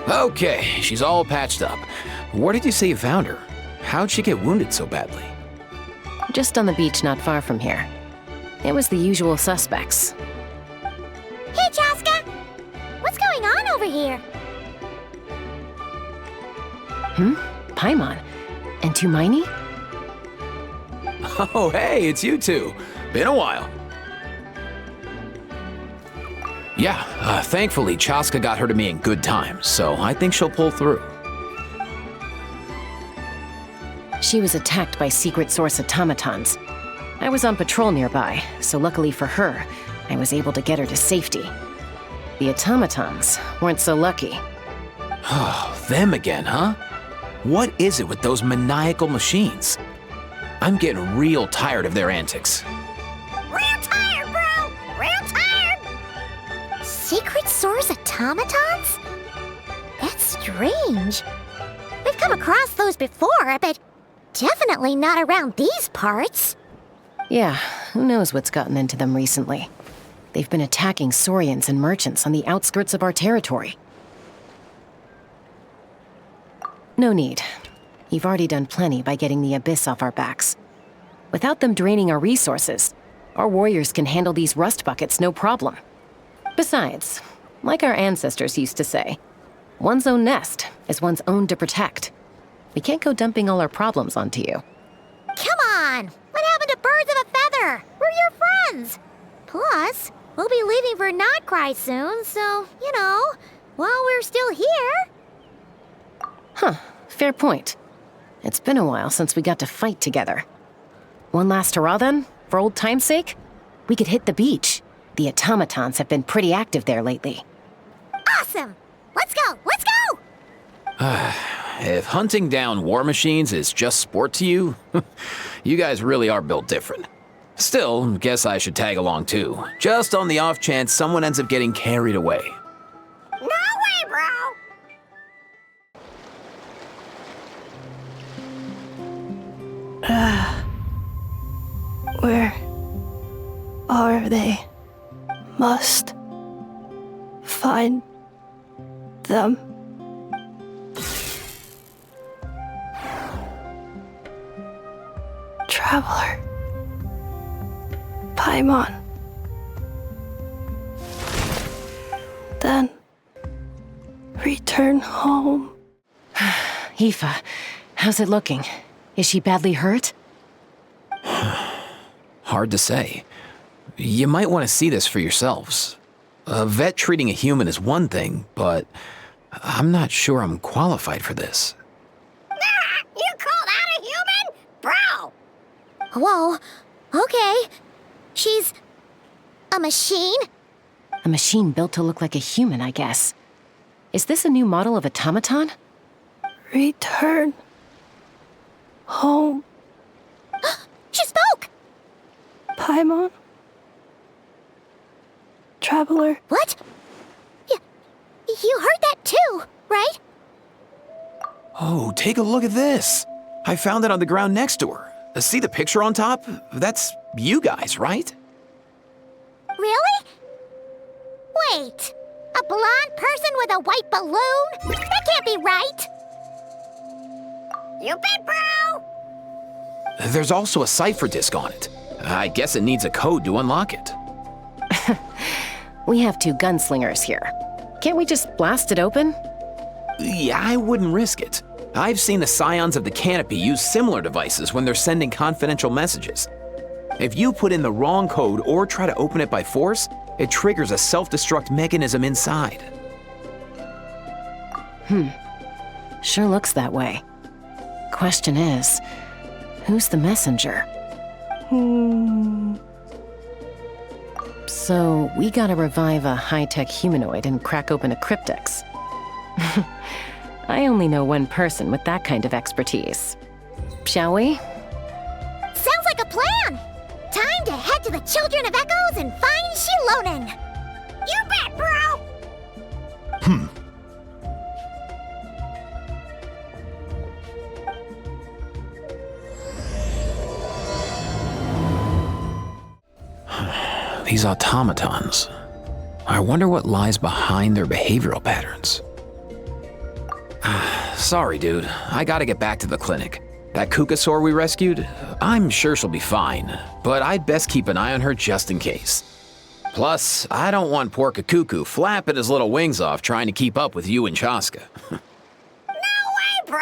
Okay, she's all patched up. Where did you say you found her? How'd she get wounded so badly? Just on the beach not far from here. It was the usual suspects. Hey, Chaska! What's going on over here? Paimon. And Tumaini? Oh, hey, it's you two. Been a while. Yeah, thankfully Chaska got her to me in good time, so I think she'll pull through. She was attacked by secret source automatons. I was on patrol nearby, so luckily for her, I was able to get her to safety. The automatons weren't so lucky. Oh, them again, huh? What is it with those maniacal machines? I'm getting real tired of their antics. Real tired, bro! Real tired! Secret source automatons? That's strange. We've come across those before, but definitely not around these parts. Yeah, who knows what's gotten into them recently. They've been attacking Saurians and merchants on the outskirts of our territory. No need. You've already done plenty by getting the Abyss off our backs. Without them draining our resources, our warriors can handle these rust buckets no problem. Besides, like our ancestors used to say, one's own nest is one's own to protect. We can't go dumping all our problems onto you. Come on! What happened to birds of a feather? We're your friends! Plus, we'll be leaving for Notcry soon, so, while we're still here... Huh, fair point. It's been a while since we got to fight together. One last hurrah then, for old time's sake? We could hit the beach. The automatons have been pretty active there lately. Awesome! Let's go! Let's go! If hunting down war machines is just sport to you, you guys really are built different. Still, guess I should tag along too, just on the off chance someone ends up getting carried away. No way, bro! Where are they? Must find them. Traveler. Paimon. Then return home. Aoife, how's it looking? Is she badly hurt? Hard to say. You might want to see this for yourselves. A vet treating a human is one thing, but I'm not sure I'm qualified for this. You call that a human? Bro! Whoa, okay. She's... a machine? A machine built to look like a human, I guess. Is this a new model of automaton? Return home. She spoke! Paimon. Traveler. What? You heard that too, right? Oh, take a look at this. I found it on the ground next to her. See the picture on top? That's you guys, right? Really? Wait, a blonde person with a white balloon? That can't be right. You bet, bro! There's also a cipher disk on it. I guess it needs a code to unlock it. We have two gunslingers here. Can't we just blast it open? Yeah, I wouldn't risk it. I've seen the scions of the canopy use similar devices when they're sending confidential messages. If you put in the wrong code or try to open it by force, it triggers a self-destruct mechanism inside. Sure looks that way. Question is, who's the messenger? So, we gotta revive a high-tech humanoid and crack open a cryptex. I only know one person with that kind of expertise. Shall we? Sounds like a plan! Time to head to the Children of Echoes and find Shilonen! You bet, bro! These automatons. I wonder what lies behind their behavioral patterns. sorry, dude. I gotta get back to the clinic. That Kukasaur we rescued, I'm sure she'll be fine, but I'd best keep an eye on her just in case. Plus, I don't want poor Kakuku flapping his little wings off trying to keep up with you and Chaska. No way, bro!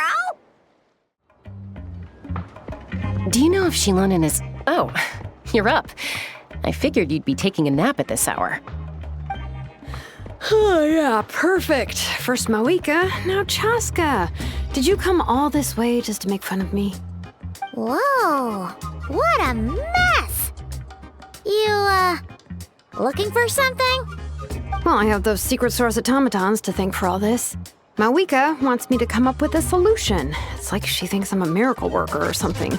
Do you know if Shilonen is... Oh, you're up. I figured you'd be taking a nap at this hour. Oh, yeah, perfect. First Mawika, now Chaska. Did you come all this way just to make fun of me? Whoa, what a mess! You, looking for something? Well, I have those secret source automatons to thank for all this. Mawika wants me to come up with a solution. It's like she thinks I'm a miracle worker or something.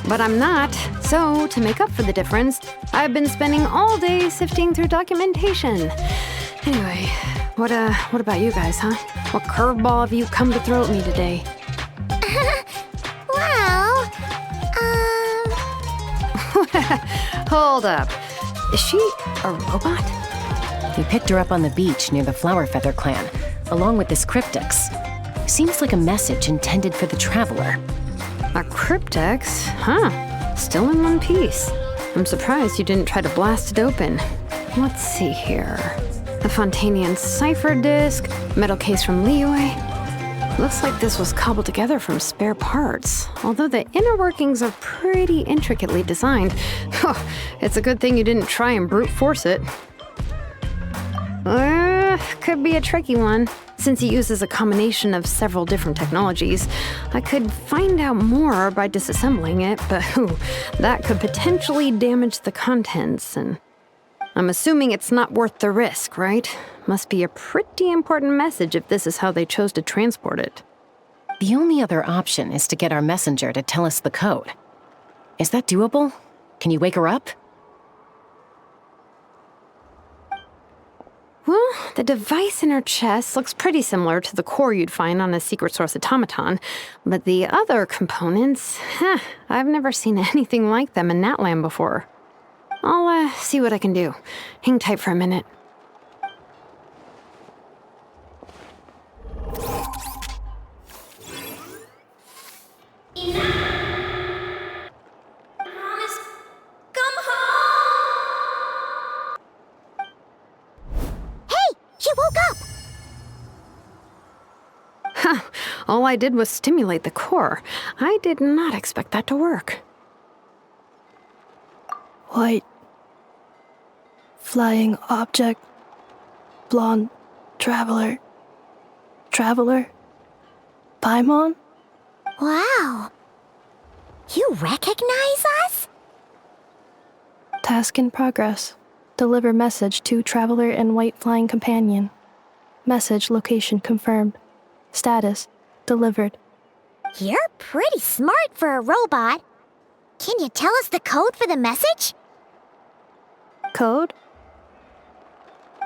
But I'm not, so to make up for the difference, I've been spending all day sifting through documentation. Anyway, what about you guys, huh? What curveball have you come to throw at me today? Well, Hold up. Is she a robot? We picked her up on the beach near the Flower Feather clan, along with this cryptex. Seems like a message intended for the Traveler. A cryptex? Huh. Still in one piece. I'm surprised you didn't try to blast it open. Let's see here. The Fontanian cipher disk, metal case from Liyue. Looks like this was cobbled together from spare parts, although the inner workings are pretty intricately designed. It's a good thing you didn't try and brute force it. Could be a tricky one. Since he uses a combination of several different technologies, I could find out more by disassembling it, but that could potentially damage the contents, and I'm assuming it's not worth the risk, right? Must be a pretty important message if this is how they chose to transport it. The only other option is to get our messenger to tell us the code. Is that doable? Can you wake her up? Well, the device in her chest looks pretty similar to the core you'd find on a secret source automaton, but the other components, I've never seen anything like them in Natlan before. I'll see what I can do. Hang tight for a minute. She woke up! All I did was stimulate the core. I did not expect that to work. White. Flying object. Blonde. Traveler. Traveler. Paimon? Wow. You recognize us? Task in progress. Deliver message to Traveler and White Flying Companion. Message location confirmed. Status delivered. You're pretty smart for a robot. Can you tell us the code for the message? Code?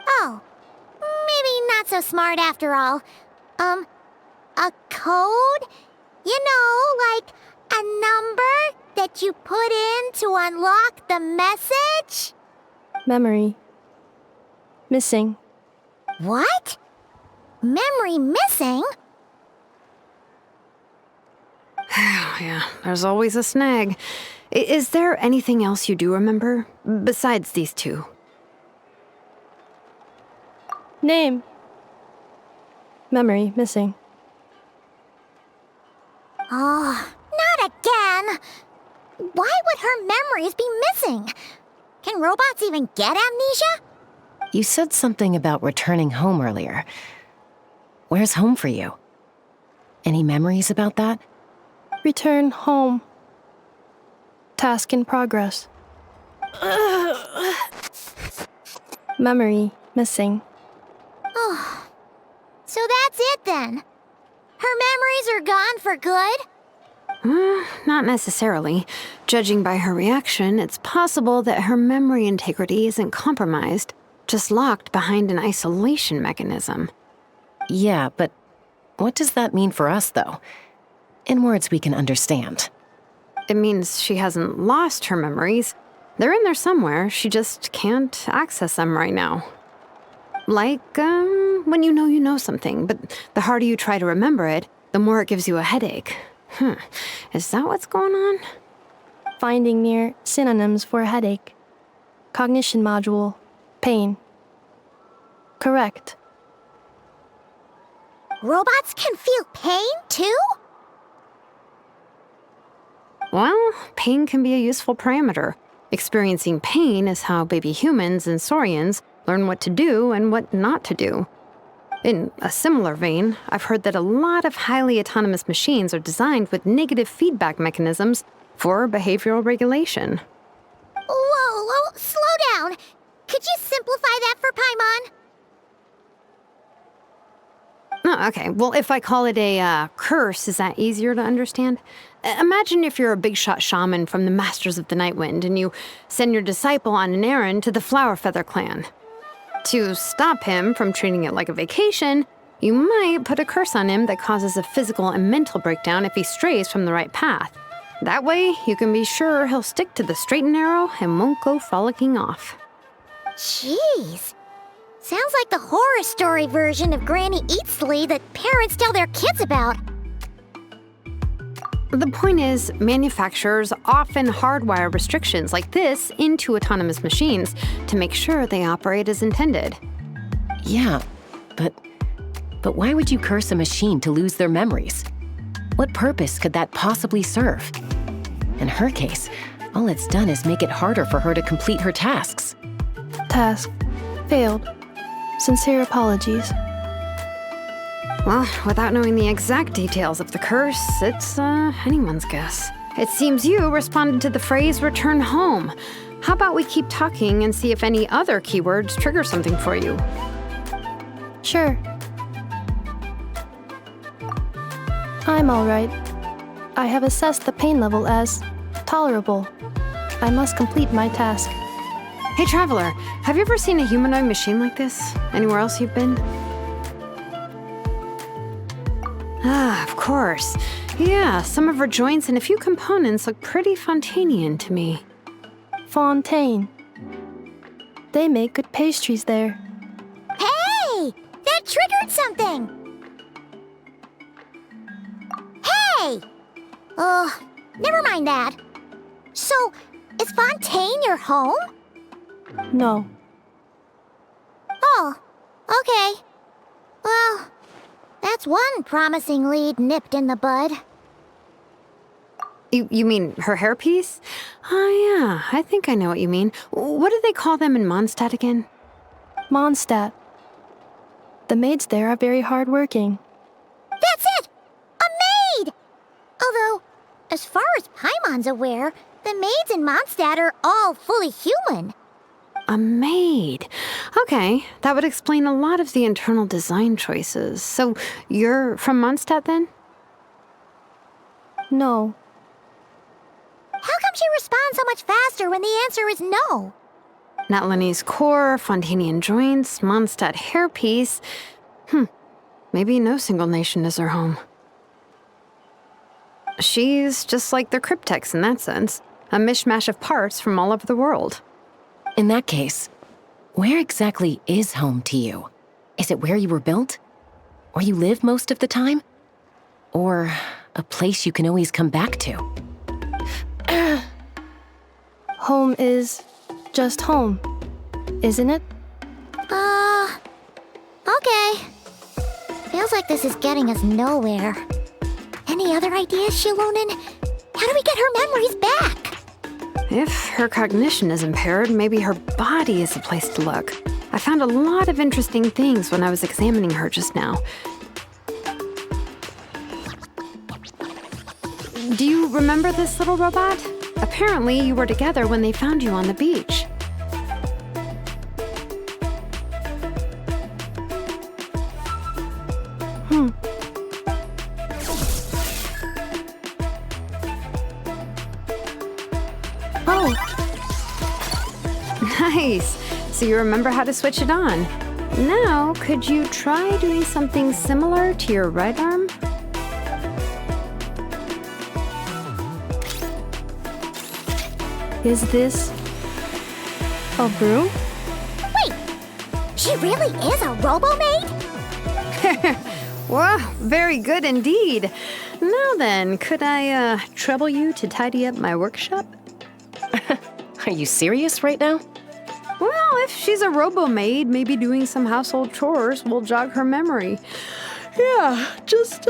Oh, maybe not so smart after all. A code? You know, like a number that you put in to unlock the message? Memory. Missing. What? Memory missing? Yeah, there's always a snag. Is there anything else you do remember, besides these two? Name. Memory missing. Oh, not again! Why would her memories be missing? Can robots even get amnesia? You said something about returning home earlier. Where's home for you? Any memories about that? Return home. Task in progress. Memory missing. Oh, so that's it then. Her memories are gone for good? Not necessarily. Judging by her reaction, it's possible that her memory integrity isn't compromised, just locked behind an isolation mechanism. Yeah, but what does that mean for us, though? In words we can understand. It means she hasn't lost her memories. They're in there somewhere, she just can't access them right now. Like, when you know something, but the harder you try to remember it, the more it gives you a headache. Is that what's going on? Finding near synonyms for headache. Cognition module. Pain. Correct. Robots can feel pain, too? Well, pain can be a useful parameter. Experiencing pain is how baby humans and saurians learn what to do and what not to do. In a similar vein, I've heard that a lot of highly autonomous machines are designed with negative feedback mechanisms for behavioral regulation. Whoa, slow down. Could you simplify that for Paimon? Oh, okay. Well, if I call it a curse, is that easier to understand? Imagine if you're a big shot shaman from the Masters of the Nightwind and you send your disciple on an errand to the Flowerfeather clan. To stop him from treating it like a vacation, you might put a curse on him that causes a physical and mental breakdown if he strays from the right path. That way, you can be sure he'll stick to the straight and narrow and won't go frolicking off. Jeez. Sounds like the horror story version of Granny Eatsley that parents tell their kids about. The point is, manufacturers often hardwire restrictions like this into autonomous machines to make sure they operate as intended. Yeah, but why would you curse a machine to lose their memories? What purpose could that possibly serve? In her case, all it's done is make it harder for her to complete her tasks. Task. Failed. Sincere apologies. Well, without knowing the exact details of the curse, it's anyone's guess. It seems you responded to the phrase return home. How about we keep talking and see if any other keywords trigger something for you? Sure. I'm all right. I have assessed the pain level as tolerable. I must complete my task. Hey, Traveler, have you ever seen a humanoid machine like this? Anywhere else you've been? Ah, of course. Yeah, some of her joints and a few components look pretty Fontanian to me. Fontaine. They make good pastries there. Hey! That triggered something! Hey! Never mind that. So, is Fontaine your home? No. Oh, okay. Well, that's one promising lead nipped in the bud. You mean her hairpiece? Oh yeah, I think I know what you mean. What do they call them in Mondstadt again? Mondstadt. The maids there are very hardworking. That's it! A maid! Although, as far as Paimon's aware, the maids in Mondstadt are all fully human. A maid. Okay, that would explain a lot of the internal design choices. So, you're from Mondstadt then? No. How come she responds so much faster when the answer is no? Natlanese core, Fontanian joints, Mondstadt hairpiece. Maybe no single nation is her home. She's just like the Cryptex in that sense. A mishmash of parts from all over the world. In that case, where exactly is home to you? Is it where you were built? Where you live most of the time? Or a place you can always come back to? Home is just home, isn't it? Okay. Feels like this is getting us nowhere. Any other ideas, Shilonen? How do we get her memories back? If her cognition is impaired, maybe her body is the place to look. I found a lot of interesting things when I was examining her just now. Do you remember this little robot? Apparently, you were together when they found you on the beach. Oh, Nice! So you remember how to switch it on. Now, could you try doing something similar to your right arm? is this a broom? Wait, she really is a robo-maid? Wow, very good indeed. Now then, could I trouble you to tidy up my workshop? Are you serious right now? Well, if she's a robo-maid, maybe doing some household chores will jog her memory. Yeah, just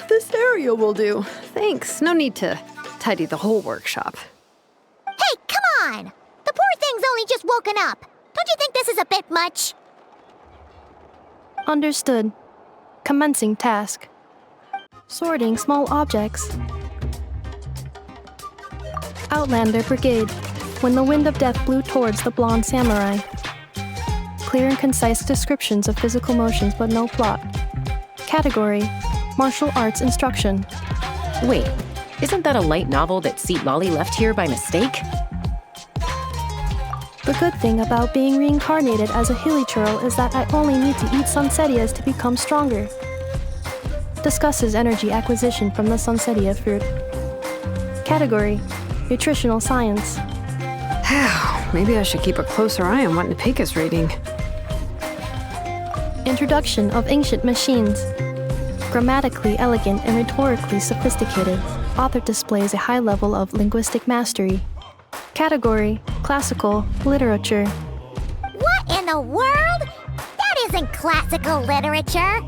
this area will do. Thanks, no need to tidy the whole workshop. Hey, come on! The poor thing's only just woken up. Don't you think this is a bit much? Understood. Commencing task. Sorting small objects. Outlander Brigade. When the wind of death blew towards the blonde samurai. Clear and concise descriptions of physical motions but no plot. Category: Martial Arts Instruction. Wait, isn't that a light novel that Seat Lolly left here by mistake? The good thing about being reincarnated as a hilichurl is that I only need to eat sunsetias to become stronger. Discusses energy acquisition from the sunsetia fruit. Category: Nutritional Science. Maybe I should keep a closer eye on what Nepeka's reading. Introduction of Ancient Machines. Grammatically elegant and rhetorically sophisticated, author displays a high level of linguistic mastery. Category: Classical Literature. What in the world? That isn't classical literature.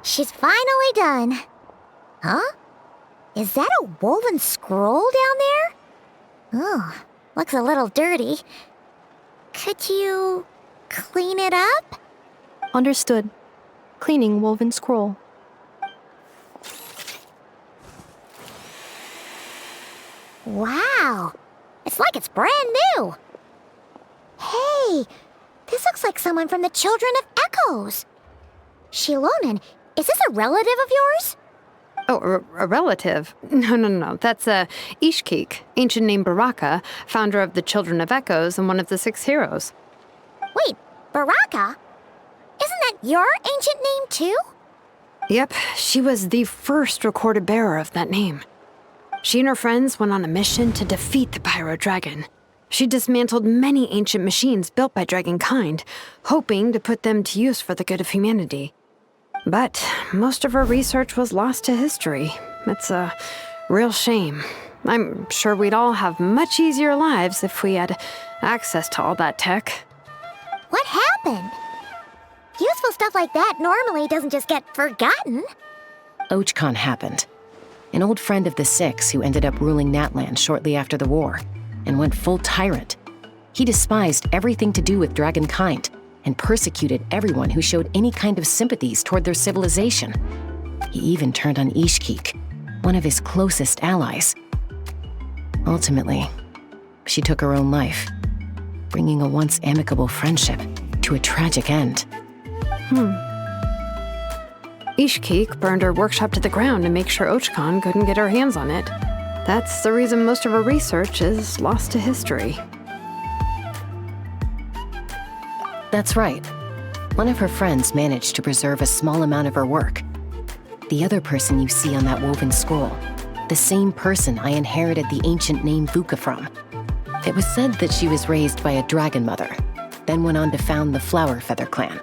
She's finally done. Huh? Is that a woven scroll down there? Oh, looks a little dirty. Could you clean it up? Understood. Cleaning woven scroll. Wow, it's like it's brand new. Hey, this looks like someone from the Children of Echoes. Shilonen, is this a relative of yours? Oh, a relative? No. That's Ishkik, ancient name Baraka, founder of the Children of Echoes and one of the 6 heroes. Wait, Baraka? Isn't that your ancient name too? Yep, she was the first recorded bearer of that name. She and her friends went on a mission to defeat the Pyro Dragon. She dismantled many ancient machines built by Dragonkind, hoping to put them to use for the good of humanity. But most of her research was lost to history. It's a real shame. I'm sure we'd all have much easier lives if we had access to all that tech. What happened? Useful stuff like that normally doesn't just get forgotten. Ochkon happened. An old friend of the 6 who ended up ruling Natlan shortly after the war, and went full tyrant. He despised everything to do with Dragonkind, and persecuted everyone who showed any kind of sympathies toward their civilization. He even turned on Ishkik, one of his closest allies. Ultimately, she took her own life, bringing a once amicable friendship to a tragic end. Ishkik burned her workshop to the ground to make sure Ochkon couldn't get her hands on it. That's the reason most of her research is lost to history. That's right. One of her friends managed to preserve a small amount of her work. The other person you see on that woven scroll, the same person I inherited the ancient name Vuka from. It was said that she was raised by a dragon mother, then went on to found the Flower Feather clan.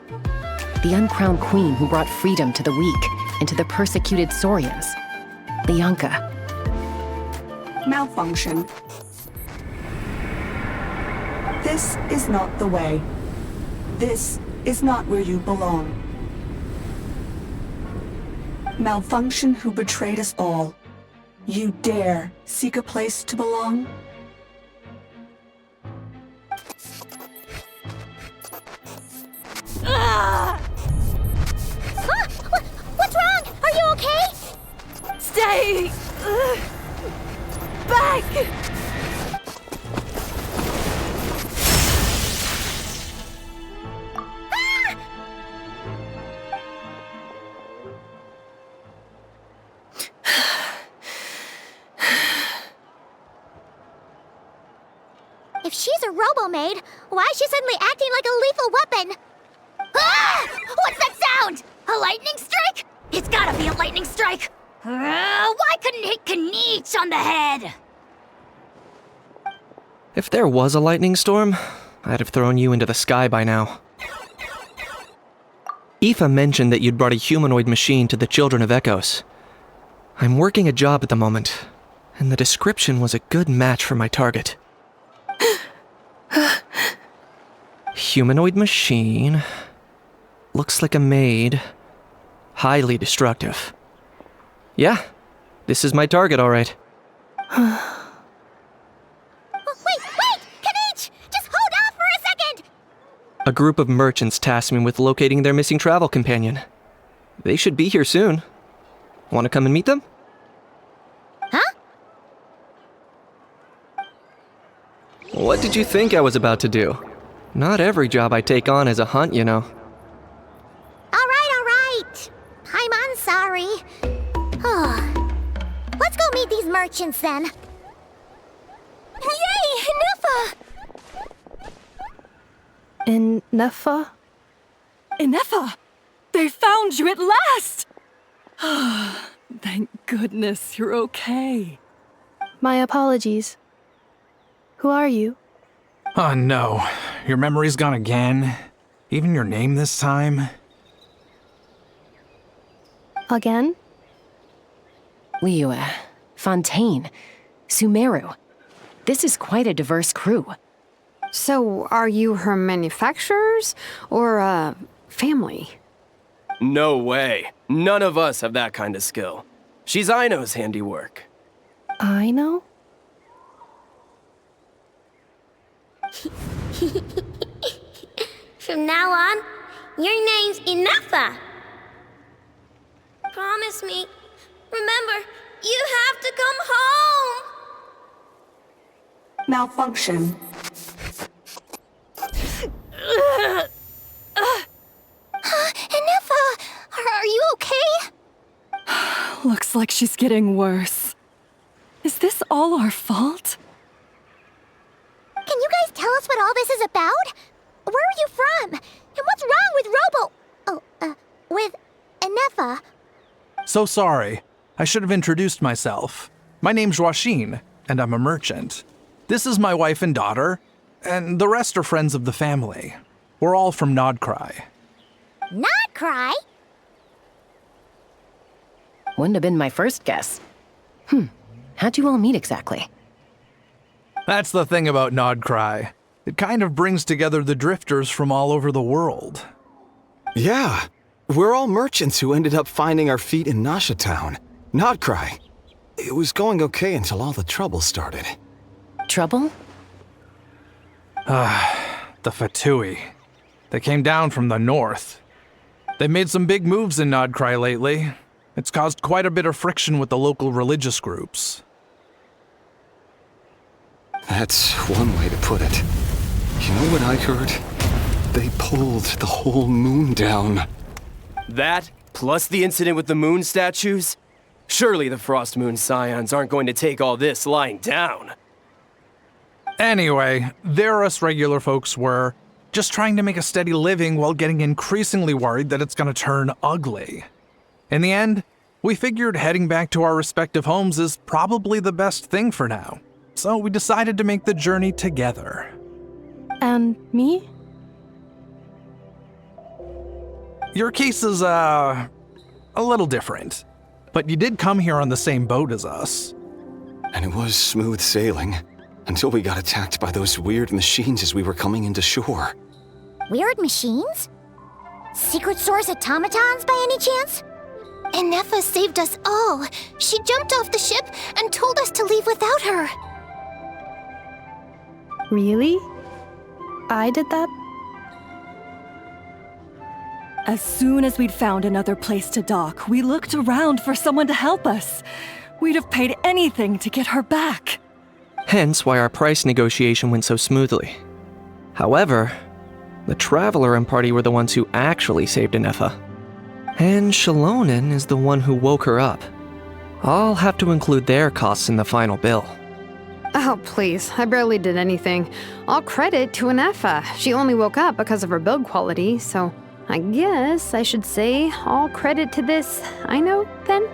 The uncrowned queen who brought freedom to the weak and to the persecuted Saurians. Lianka. Malfunction. This is not the way. This is not where you belong. Malfunction who betrayed us all. You dare seek a place to belong? What's wrong? Are you okay? Stay back! If she's a robo-maid, why is she suddenly acting like a lethal weapon? Ah! What's that sound? A lightning strike? It's gotta be a lightning strike! Why couldn't it hit Kanich on the head? If there was a lightning storm, I'd have thrown you into the sky by now. Aoife mentioned that you'd brought a humanoid machine to the Children of Echoes. I'm working a job at the moment, and the description was a good match for my target. Humanoid machine. Looks like a maid. Highly destructive. Yeah, this is my target, all right. Wait! Kanichi! Just hold off for a second! A group of merchants tasked me with locating their missing travel companion. They should be here soon. Want to come and meet them? Huh? What did you think I was about to do? Not every job I take on is a hunt, you know. All right. I'm sorry. Let's go meet these merchants then. Yay, Neffa! Neffa? Ineffa! They found you at last! Thank goodness you're okay. My apologies. Who are you? Oh no, your memory's gone again? Even your name this time? Again? Liyue, Fontaine, Sumeru. This is quite a diverse crew. So, are you her manufacturers or, family? No way. None of us have that kind of skill. She's Aino's handiwork. I know? From now on, your name's Ineffa. Promise me. Remember, you have to come home. Malfunction. Ineffa, are you okay? Looks like she's getting worse. Is this all our fault? Can you guys tell us what all this is about? Where are you from? And what's wrong with with Ineffa? So sorry. I should have introduced myself. My name's Joachine, and I'm a merchant. This is my wife and daughter, and the rest are friends of the family. We're all from Nodcry. Not cry? Wouldn't have been my first guess. How'd you all meet exactly? That's the thing about Nodcry. It kind of brings together the drifters from all over the world. Yeah, we're all merchants who ended up finding our feet in Nasha Town. Nodcry. It was going okay until all the trouble started. Trouble? The Fatui. They came down from the north. They've made some big moves in Nodcry lately. It's caused quite a bit of friction with the local religious groups. That's one way to put it. You know what I heard? They pulled the whole moon down. That, plus the incident with the moon statues? Surely the Frost Moon Scions aren't going to take all this lying down. Anyway, there us regular folks were just trying to make a steady living while getting increasingly worried that it's gonna turn ugly. In the end, we figured heading back to our respective homes is probably the best thing for now. So we decided to make the journey together. And me? Your case is, a little different. But you did come here on the same boat as us. And it was smooth sailing, until we got attacked by those weird machines as we were coming into shore. Weird machines? Secret Source automatons by any chance? Ineffa saved us all. She jumped off the ship and told us to leave without her. Really? I did that? As soon as we'd found another place to dock, we looked around for someone to help us. We'd have paid anything to get her back. Hence why our price negotiation went so smoothly. However, the Traveler and party were the ones who actually saved Ineffa. And Shalonen is the one who woke her up. I'll have to include their costs in the final bill. Oh, please. I barely did anything. All credit to Ineffa. She only woke up because of her build quality, so I guess I should say all credit to this Aino, then?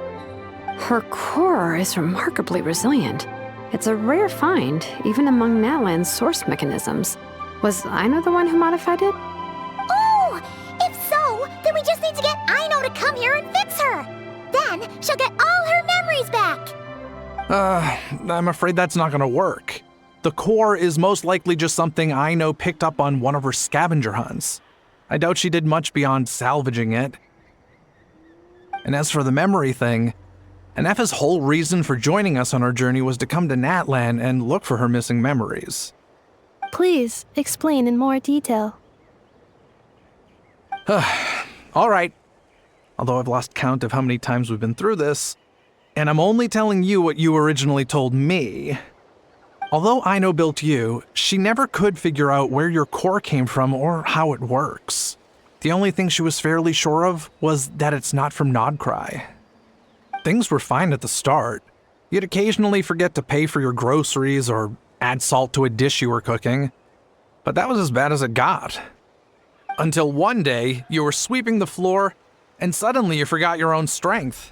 Her core is remarkably resilient. It's a rare find, even among Natlan's source mechanisms. Was Aino the one who modified it? Oh! If so, then we just need to get Aino to come here and fix her! Then she'll get all her memories back! I'm afraid that's not gonna work. The core is most likely just something Aino picked up on one of her scavenger hunts. I doubt she did much beyond salvaging it. And as for the memory thing, Anefa's whole reason for joining us on our journey was to come to Natlan and look for her missing memories. Please, explain in more detail. All right. Although I've lost count of how many times we've been through this, and I'm only telling you what you originally told me. Although Aino built you, she never could figure out where your core came from or how it works. The only thing she was fairly sure of was that it's not from Nodcry. Things were fine at the start. You'd occasionally forget to pay for your groceries or add salt to a dish you were cooking, but that was as bad as it got. Until one day, you were sweeping the floor, and suddenly you forgot your own strength.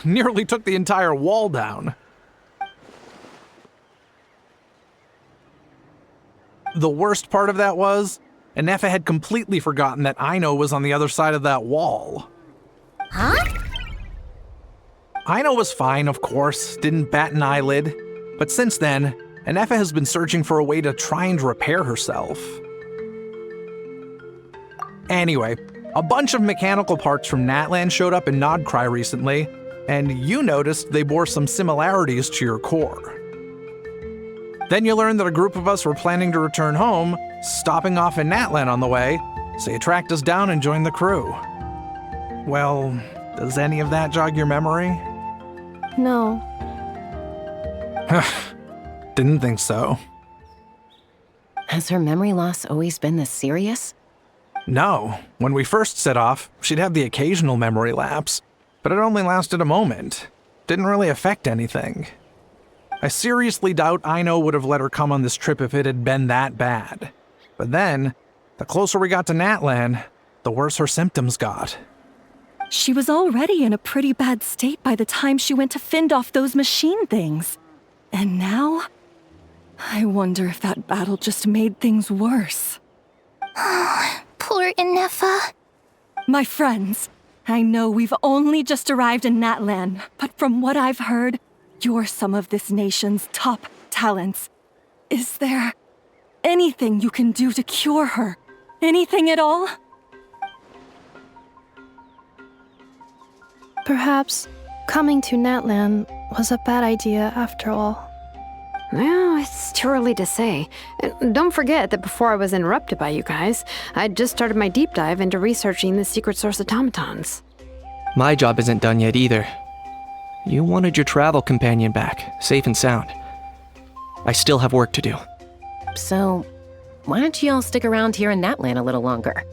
Nearly took the entire wall down. The worst part of that was, Anefa had completely forgotten that Aino was on the other side of that wall. Huh? Aino was fine, of course, didn't bat an eyelid, but since then, Anefa has been searching for a way to try and repair herself. Anyway, a bunch of mechanical parts from Natlan showed up in Nodcry recently, and you noticed they bore some similarities to your core. Then you learned that a group of us were planning to return home, stopping off in Natlan on the way, so you tracked us down and joined the crew. Well, does any of that jog your memory? No. Didn't think so. Has her memory loss always been this serious? No. When we first set off, she'd have the occasional memory lapse, but it only lasted a moment. Didn't really affect anything. I seriously doubt Aino would have let her come on this trip if it had been that bad. But then, the closer we got to Natlan, the worse her symptoms got. She was already in a pretty bad state by the time she went to fend off those machine things. And now? I wonder if that battle just made things worse. Poor Anefa. My friends, I know we've only just arrived in Natlan, but from what I've heard, you're some of this nation's top talents. Is there anything you can do to cure her? Anything at all? Perhaps coming to Natlan was a bad idea after all. Well, it's too early to say. And don't forget that before I was interrupted by you guys, I'd just started my deep dive into researching the secret source automatons. My job isn't done yet either. You wanted your travel companion back, safe and sound. I still have work to do. So, why don't you all stick around here in Natlan a little longer?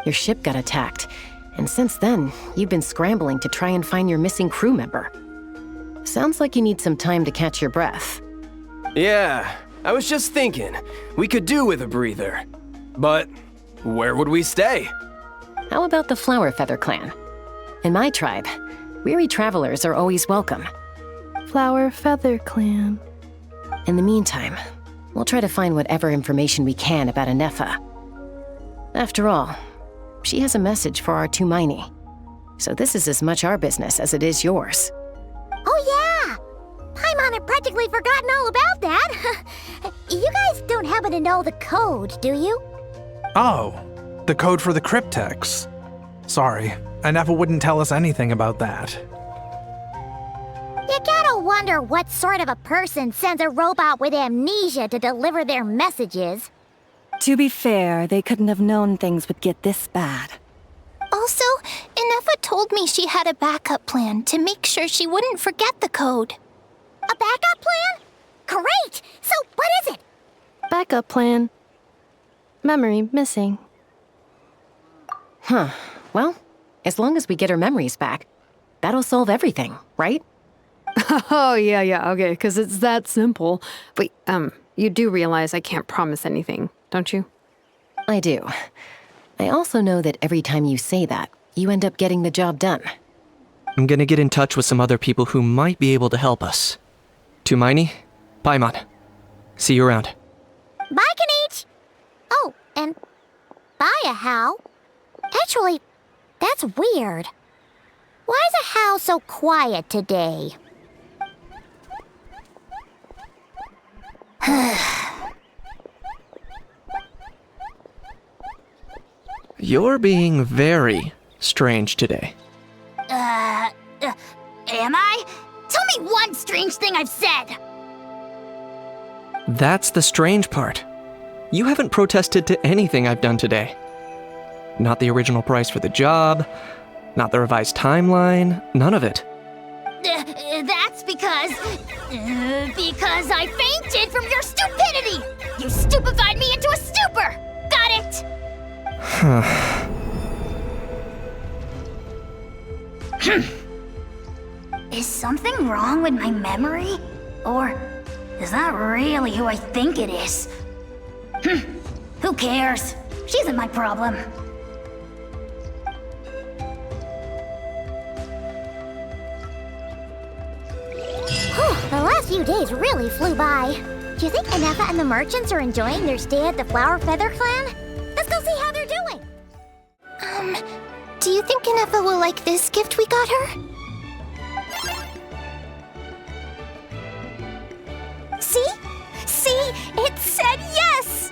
Your ship got attacked, and since then, you've been scrambling to try and find your missing crew member. Sounds like you need some time to catch your breath. Yeah, I was just thinking, we could do with a breather. But where would we stay? How about the Flower Feather Clan? In my tribe, weary travelers are always welcome. Flower Feather Clan. In the meantime, we'll try to find whatever information we can about Anefa. After all, she has a message for our Tumaini. So this is as much our business as it is yours. Oh yeah! Paimon had practically forgotten all about that. You guys don't happen to know the code, do you? Oh, the code for the cryptex. Sorry, Anefa wouldn't tell us anything about that. You gotta wonder what sort of a person sends a robot with amnesia to deliver their messages. To be fair, they couldn't have known things would get this bad. Also, Anefa told me she had a backup plan to make sure she wouldn't forget the code. A backup plan? Great! So what is it? Backup plan. Memory missing. Huh. Well, as long as we get her memories back, that'll solve everything, right? Oh, yeah, okay, because it's that simple. Wait, you do realize I can't promise anything, don't you? I do. I also know that every time you say that, you end up getting the job done. I'm gonna get in touch with some other people who might be able to help us. Tumaini, Bye, Mon. See you around. Bye, Kanich! Oh, and bye, Hal. Actually, that's weird. Why is a Hal so quiet today? You're being very strange today. Am I? Tell me one strange thing I've said! That's the strange part. You haven't protested to anything I've done today. Not the original price for the job, not the revised timeline, none of it. That's because I fainted from your stupidity! You stupefied me into a stupor! Got it? Is something wrong with my memory? Or is that really who I think it is? Who cares? She isn't my problem. The last few days really flew by. Do you think Anefa and the merchants are enjoying their stay at the Flower Feather Clan? Let's go see how they're doing. Do you think Anefa will like this gift we got her? See? It said yes!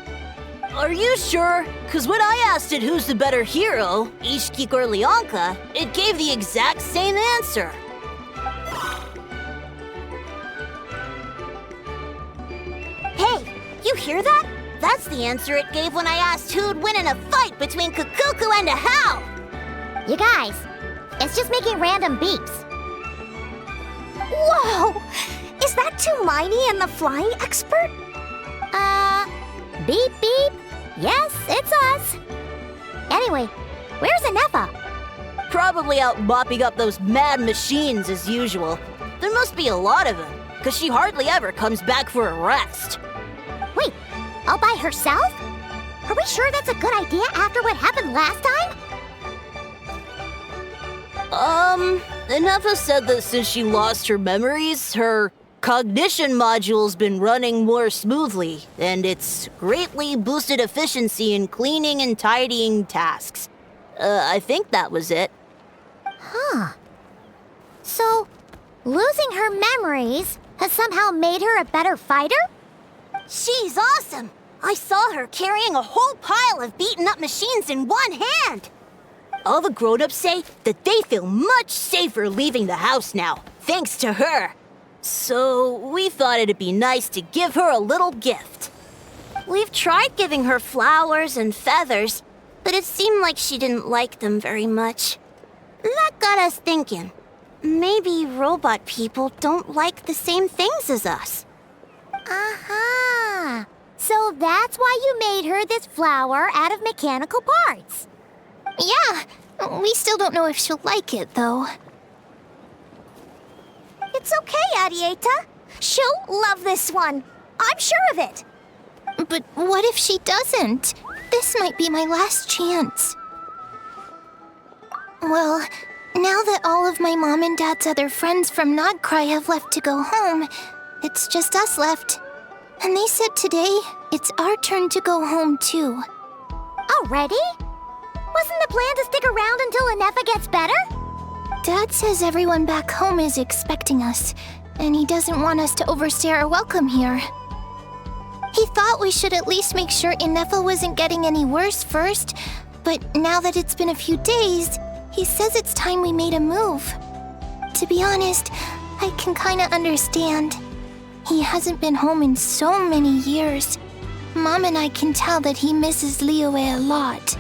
Are you sure? Because when I asked it who's the better hero, Ishkik or Leonka, it gave the exact same answer. Hey, you hear that? That's the answer it gave when I asked who'd win in a fight between Kukuku and a Hal! You guys, it's just making random beeps. Whoa! Is that Tumaini and the flying expert? Beep beep. Yes, it's us. Anyway, where's Anefa? Probably out mopping up those mad machines as usual. There must be a lot of them, because she hardly ever comes back for a rest. Wait, all by herself? Are we sure that's a good idea after what happened last time? Anefa said that since she lost her memories, her cognition module's been running more smoothly, and it's greatly boosted efficiency in cleaning and tidying tasks. I think that was it. Huh. So, losing her memories has somehow made her a better fighter? She's awesome! I saw her carrying a whole pile of beaten-up machines in one hand! All the grown-ups say that they feel much safer leaving the house now, thanks to her. So we thought it'd be nice to give her a little gift. We've tried giving her flowers and feathers, but it seemed like she didn't like them very much. That got us thinking. Maybe robot people don't like the same things as us. Aha! So that's why you made her this flower out of mechanical parts. Yeah, we still don't know if she'll like it, though. It's okay, Arieta. She'll love this one. I'm sure of it. But what if she doesn't? This might be my last chance. Well, now that all of my mom and dad's other friends from Nodcry have left to go home, it's just us left. And they said today, it's our turn to go home too. Already? Wasn't the plan to stick around until Anefa gets better? Dad says everyone back home is expecting us, and he doesn't want us to overstay our welcome here. He thought we should at least make sure Anefa wasn't getting any worse first, but now that it's been a few days, he says it's time we made a move. To be honest, I can kinda understand. He hasn't been home in so many years. Mom and I can tell that he misses Liyue a lot.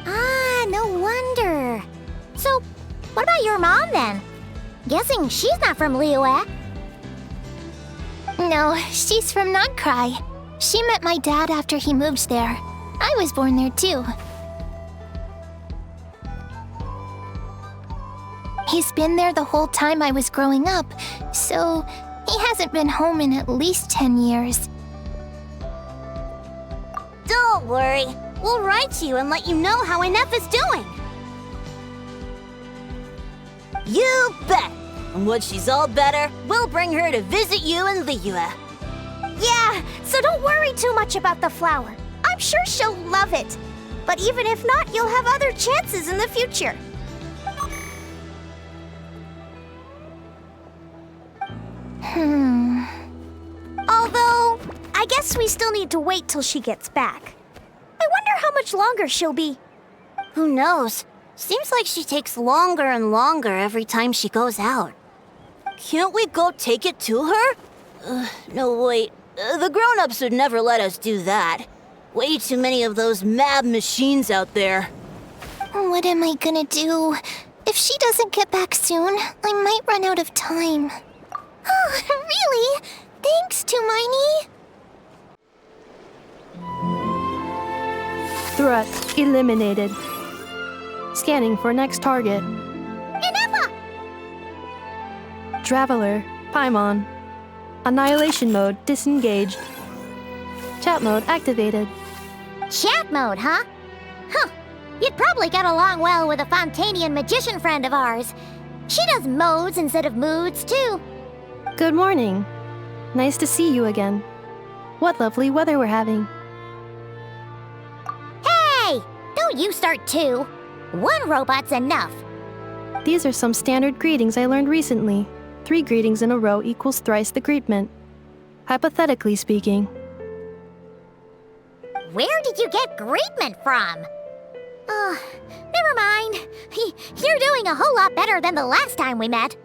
Ah, no wonder. So, what about your mom then? Guessing she's not from Liyue. No, she's from Nodcry. She met my dad after he moved there. I was born there too. He's been there the whole time I was growing up, so he hasn't been home in at least 10 years. Don't worry. We'll write to you and let you know how Anefa's doing. You bet! And when she's all better, we'll bring her to visit you in Liyue. Yeah, so don't worry too much about the flower. I'm sure she'll love it. But even if not, you'll have other chances in the future. Although, I guess we still need to wait till she gets back. I wonder how much longer she'll be. Who knows? Seems like she takes longer and longer every time she goes out. Can't we go take it to her? No, wait. The grown-ups would never let us do that. Way too many of those mad machines out there. What am I gonna do? If she doesn't get back soon, I might run out of time. Oh, really? Thanks, Hermione. Threat eliminated. Scanning for next target. Inefa! Traveler, Paimon. Annihilation mode disengaged. Chat mode activated. Chat mode, huh? Huh. You'd probably get along well with a Fontanian magician friend of ours. She does modes instead of moods, too. Good morning. Nice to see you again. What lovely weather we're having. Hey! Don't you start too. One robot's enough. These are some standard greetings I learned recently. 3 greetings in a row equals thrice the greetment. Hypothetically speaking. Where did you get greetment from? Never mind. You're doing a whole lot better than the last time we met.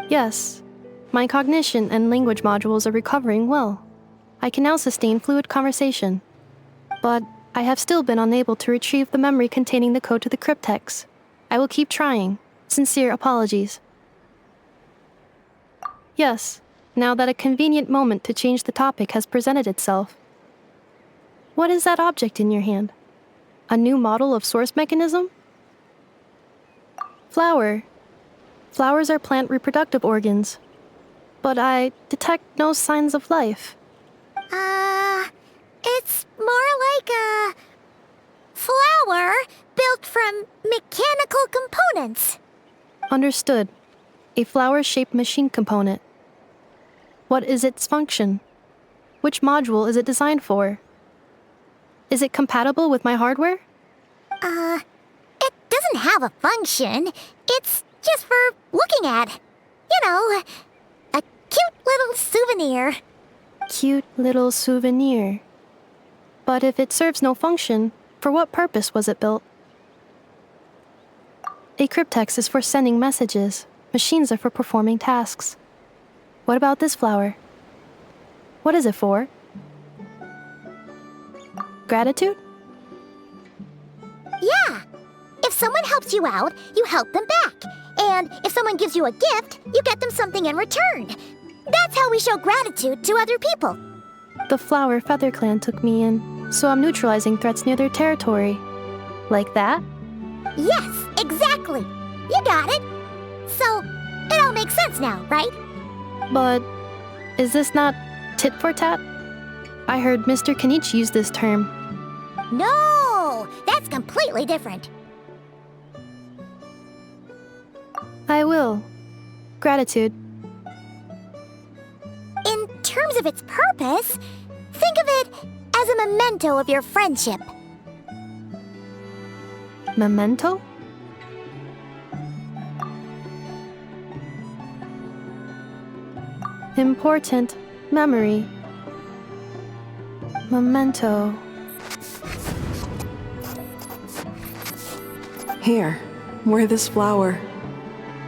Yes. My cognition and language modules are recovering well. I can now sustain fluid conversation. But I have still been unable to retrieve the memory containing the code to the cryptex. I will keep trying. Sincere apologies. Yes, now that a convenient moment to change the topic has presented itself. What is that object in your hand? A new model of source mechanism? Flower. Flowers are plant reproductive organs. But I detect no signs of life. It's more like a flower built from mechanical components. Understood. A flower-shaped machine component. What is its function? Which module is it designed for? Is it compatible with my hardware? It doesn't have a function. It's just for looking at. You know, a cute little souvenir. Cute little souvenir. But if it serves no function, for what purpose was it built? A cryptex is for sending messages. Machines are for performing tasks. What about this flower? What is it for? Gratitude? Yeah. If someone helps you out, you help them back. And if someone gives you a gift, you get them something in return. That's how we show gratitude to other people. The Flower Feather Clan took me in, so I'm neutralizing threats near their territory. Like that? Yes, exactly. You got it. So, it all makes sense now, right? But is this not tit for tat? I heard Mr. Kenichi use this term. No, that's completely different. I will. Gratitude. In terms of its purpose, think of it as a memento of your friendship. Memento? Important memory. Memento. Here, wear this flower.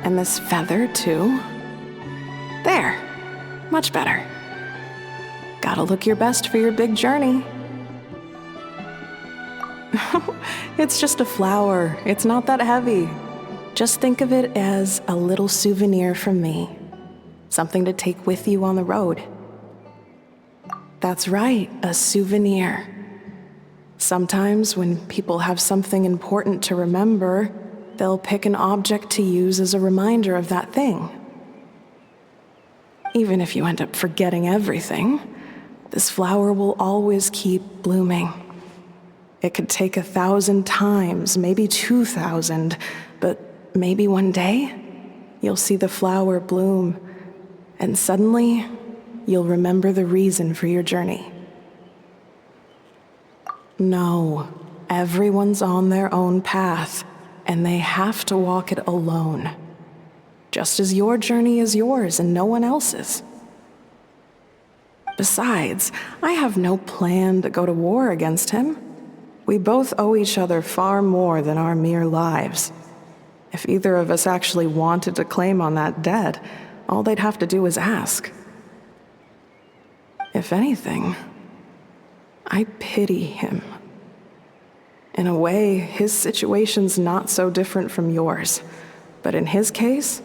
And this feather, too. There. Much better. Gotta look your best for your big journey. It's just a flower. It's not that heavy. Just think of it as a little souvenir from me. Something to take with you on the road. That's right, a souvenir. Sometimes when people have something important to remember, they'll pick an object to use as a reminder of that thing. Even if you end up forgetting everything, this flower will always keep blooming. It could take 1,000 times, maybe 2,000, but maybe one day, you'll see the flower bloom, and suddenly, you'll remember the reason for your journey. No, everyone's on their own path, and they have to walk it alone. Just as your journey is yours and no one else's. Besides, I have no plan to go to war against him. We both owe each other far more than our mere lives. If either of us actually wanted to claim on that debt, all they'd have to do is ask. If anything, I pity him. In a way, his situation's not so different from yours. But in his case,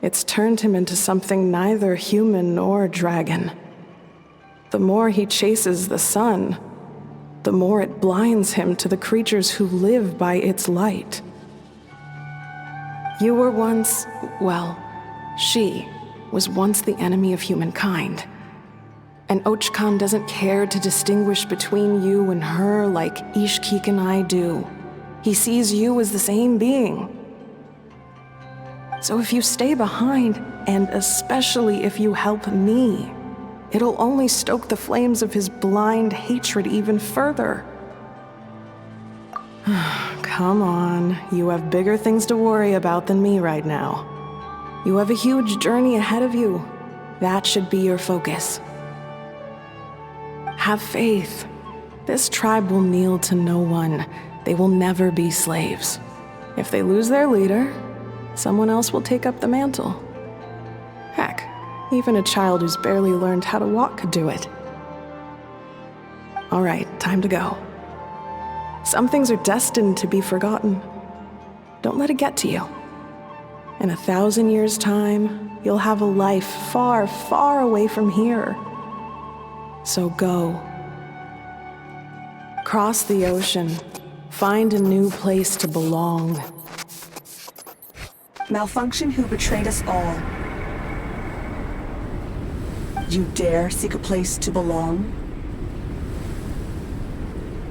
it's turned him into something neither human nor dragon. The more he chases the sun, the more it blinds him to the creatures who live by its light. You were once, well, she was once the enemy of humankind. And Ochkan doesn't care to distinguish between you and her like Ishkik and I do. He sees you as the same being. So if you stay behind, and especially if you help me, it'll only stoke the flames of his blind hatred even further. Come on, you have bigger things to worry about than me right now. You have a huge journey ahead of you. That should be your focus. Have faith. This tribe will kneel to no one. They will never be slaves. If they lose their leader, someone else will take up the mantle. Heck, even a child who's barely learned how to walk could do it. All right, time to go. Some things are destined to be forgotten. Don't let it get to you. In 1,000 years' time, you'll have a life far, far away from here. So go. Cross the ocean. Find a new place to belong. Malfunction who betrayed us all. You dare seek a place to belong?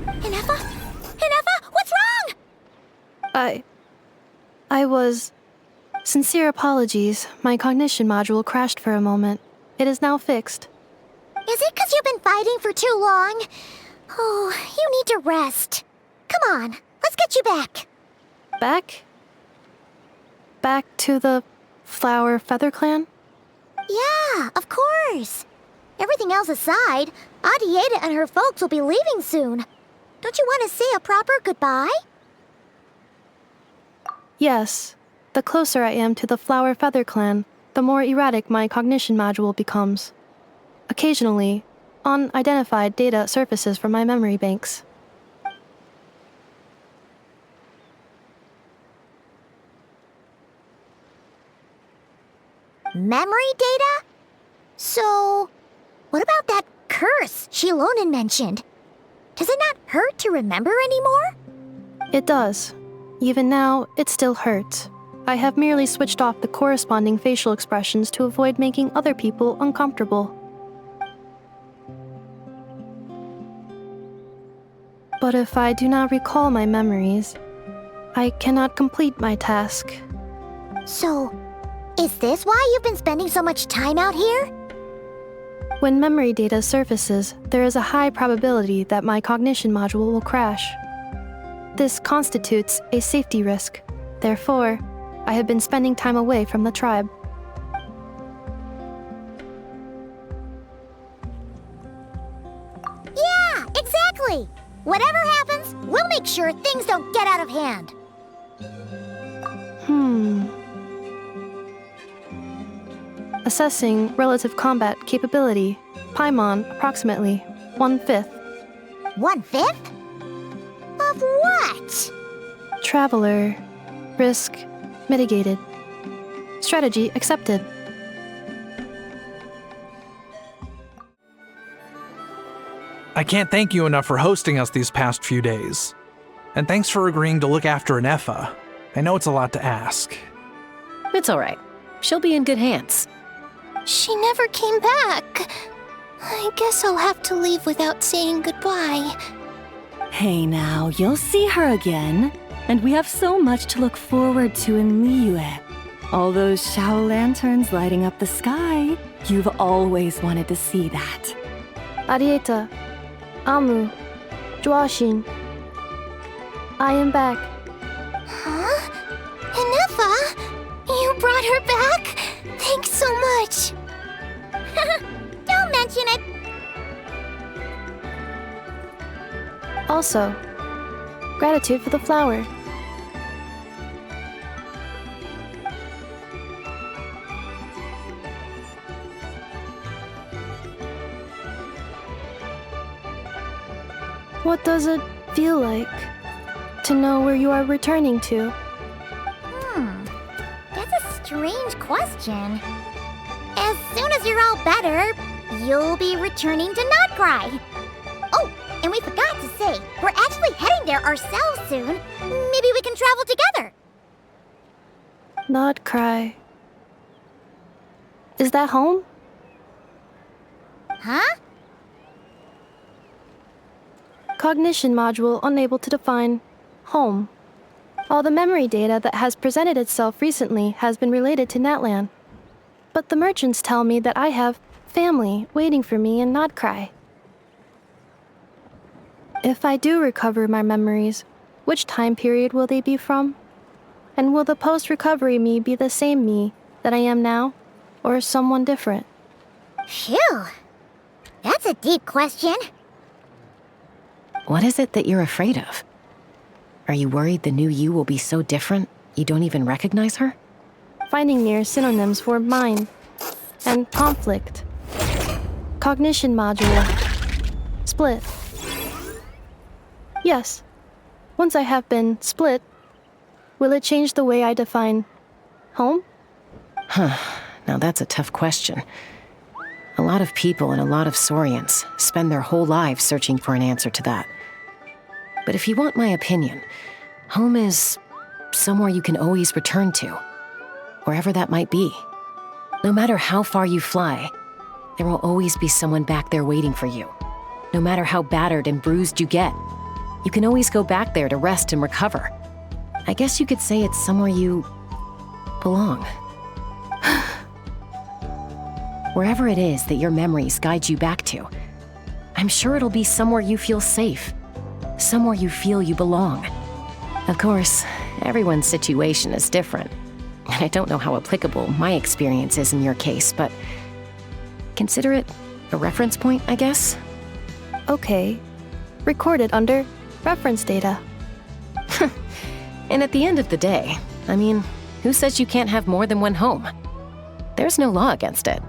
Inefa? Inefa, what's wrong? I was... Sincere apologies. My cognition module crashed for a moment. It is now fixed. Is it because you've been fighting for too long? Oh, you need to rest. Come on, let's get you back. Back? Back to the Flower Feather Clan? Yeah, of course. Everything else aside, Adieta and her folks will be leaving soon. Don't you want to say a proper goodbye? Yes. The closer I am to the Flower Feather Clan, the more erratic my cognition module becomes. Occasionally, unidentified data surfaces from my memory banks. Memory data? So, what about that curse Shilonen mentioned? Does it not hurt to remember anymore? It does. Even now, it still hurts. I have merely switched off the corresponding facial expressions to avoid making other people uncomfortable. But if I do not recall my memories, I cannot complete my task. So, is this why you've been spending so much time out here? When memory data surfaces, there is a high probability that my cognition module will crash. This constitutes a safety risk. Therefore, I have been spending time away from the tribe. Yeah, exactly! Whatever happens, we'll make sure things don't get out of hand. Assessing relative combat capability. Paimon, approximately 1/5. 1/5? Of what? Traveler. Risk mitigated. Strategy accepted. I can't thank you enough for hosting us these past few days. And thanks for agreeing to look after Inefa. I know it's a lot to ask. It's all right. She'll be in good hands. She never came back. I guess I'll have to leave without saying goodbye. Hey now, you'll see her again. And we have so much to look forward to in Liyue. All those Shao lanterns lighting up the sky. You've always wanted to see that. Arieta, Amu, Joashin. I am back. Huh? Inefa? You brought her back? Thanks so much. Don't mention it. Also, gratitude for the flower. What does it feel like to know where you are returning to? That's a strange question. As soon as you're all better, you'll be returning to Not Cry. Oh, and we forgot to say, we're actually heading there ourselves soon. Maybe we can travel together. Not cry. Is that home? Huh? Cognition module unable to define home. All the memory data that has presented itself recently has been related to Natlan. But the merchants tell me that I have family waiting for me in Not Cry. If I do recover my memories, which time period will they be from? And will the post-recovery me be the same me that I am now, or someone different? Phew. That's a deep question. What is it that you're afraid of? Are you worried the new you will be so different you don't even recognize her? Finding near synonyms for mind and conflict. Cognition module. Split. Yes. Once I have been split, will it change the way I define home? Now that's a tough question. A lot of people and a lot of Saurians spend their whole lives searching for an answer to that. But if you want my opinion, home is somewhere you can always return to, wherever that might be. No matter how far you fly, there will always be someone back there waiting for you. No matter how battered and bruised you get, you can always go back there to rest and recover. I guess you could say it's somewhere you belong. Wherever it is that your memories guide you back to, I'm sure it'll be somewhere you feel safe, somewhere you feel you belong. Of course, everyone's situation is different, and I don't know how applicable my experience is in your case, but consider it a reference point, I guess? Okay. Recorded under reference data. And at the end of the day, I mean, who says you can't have more than one home? There's no law against it.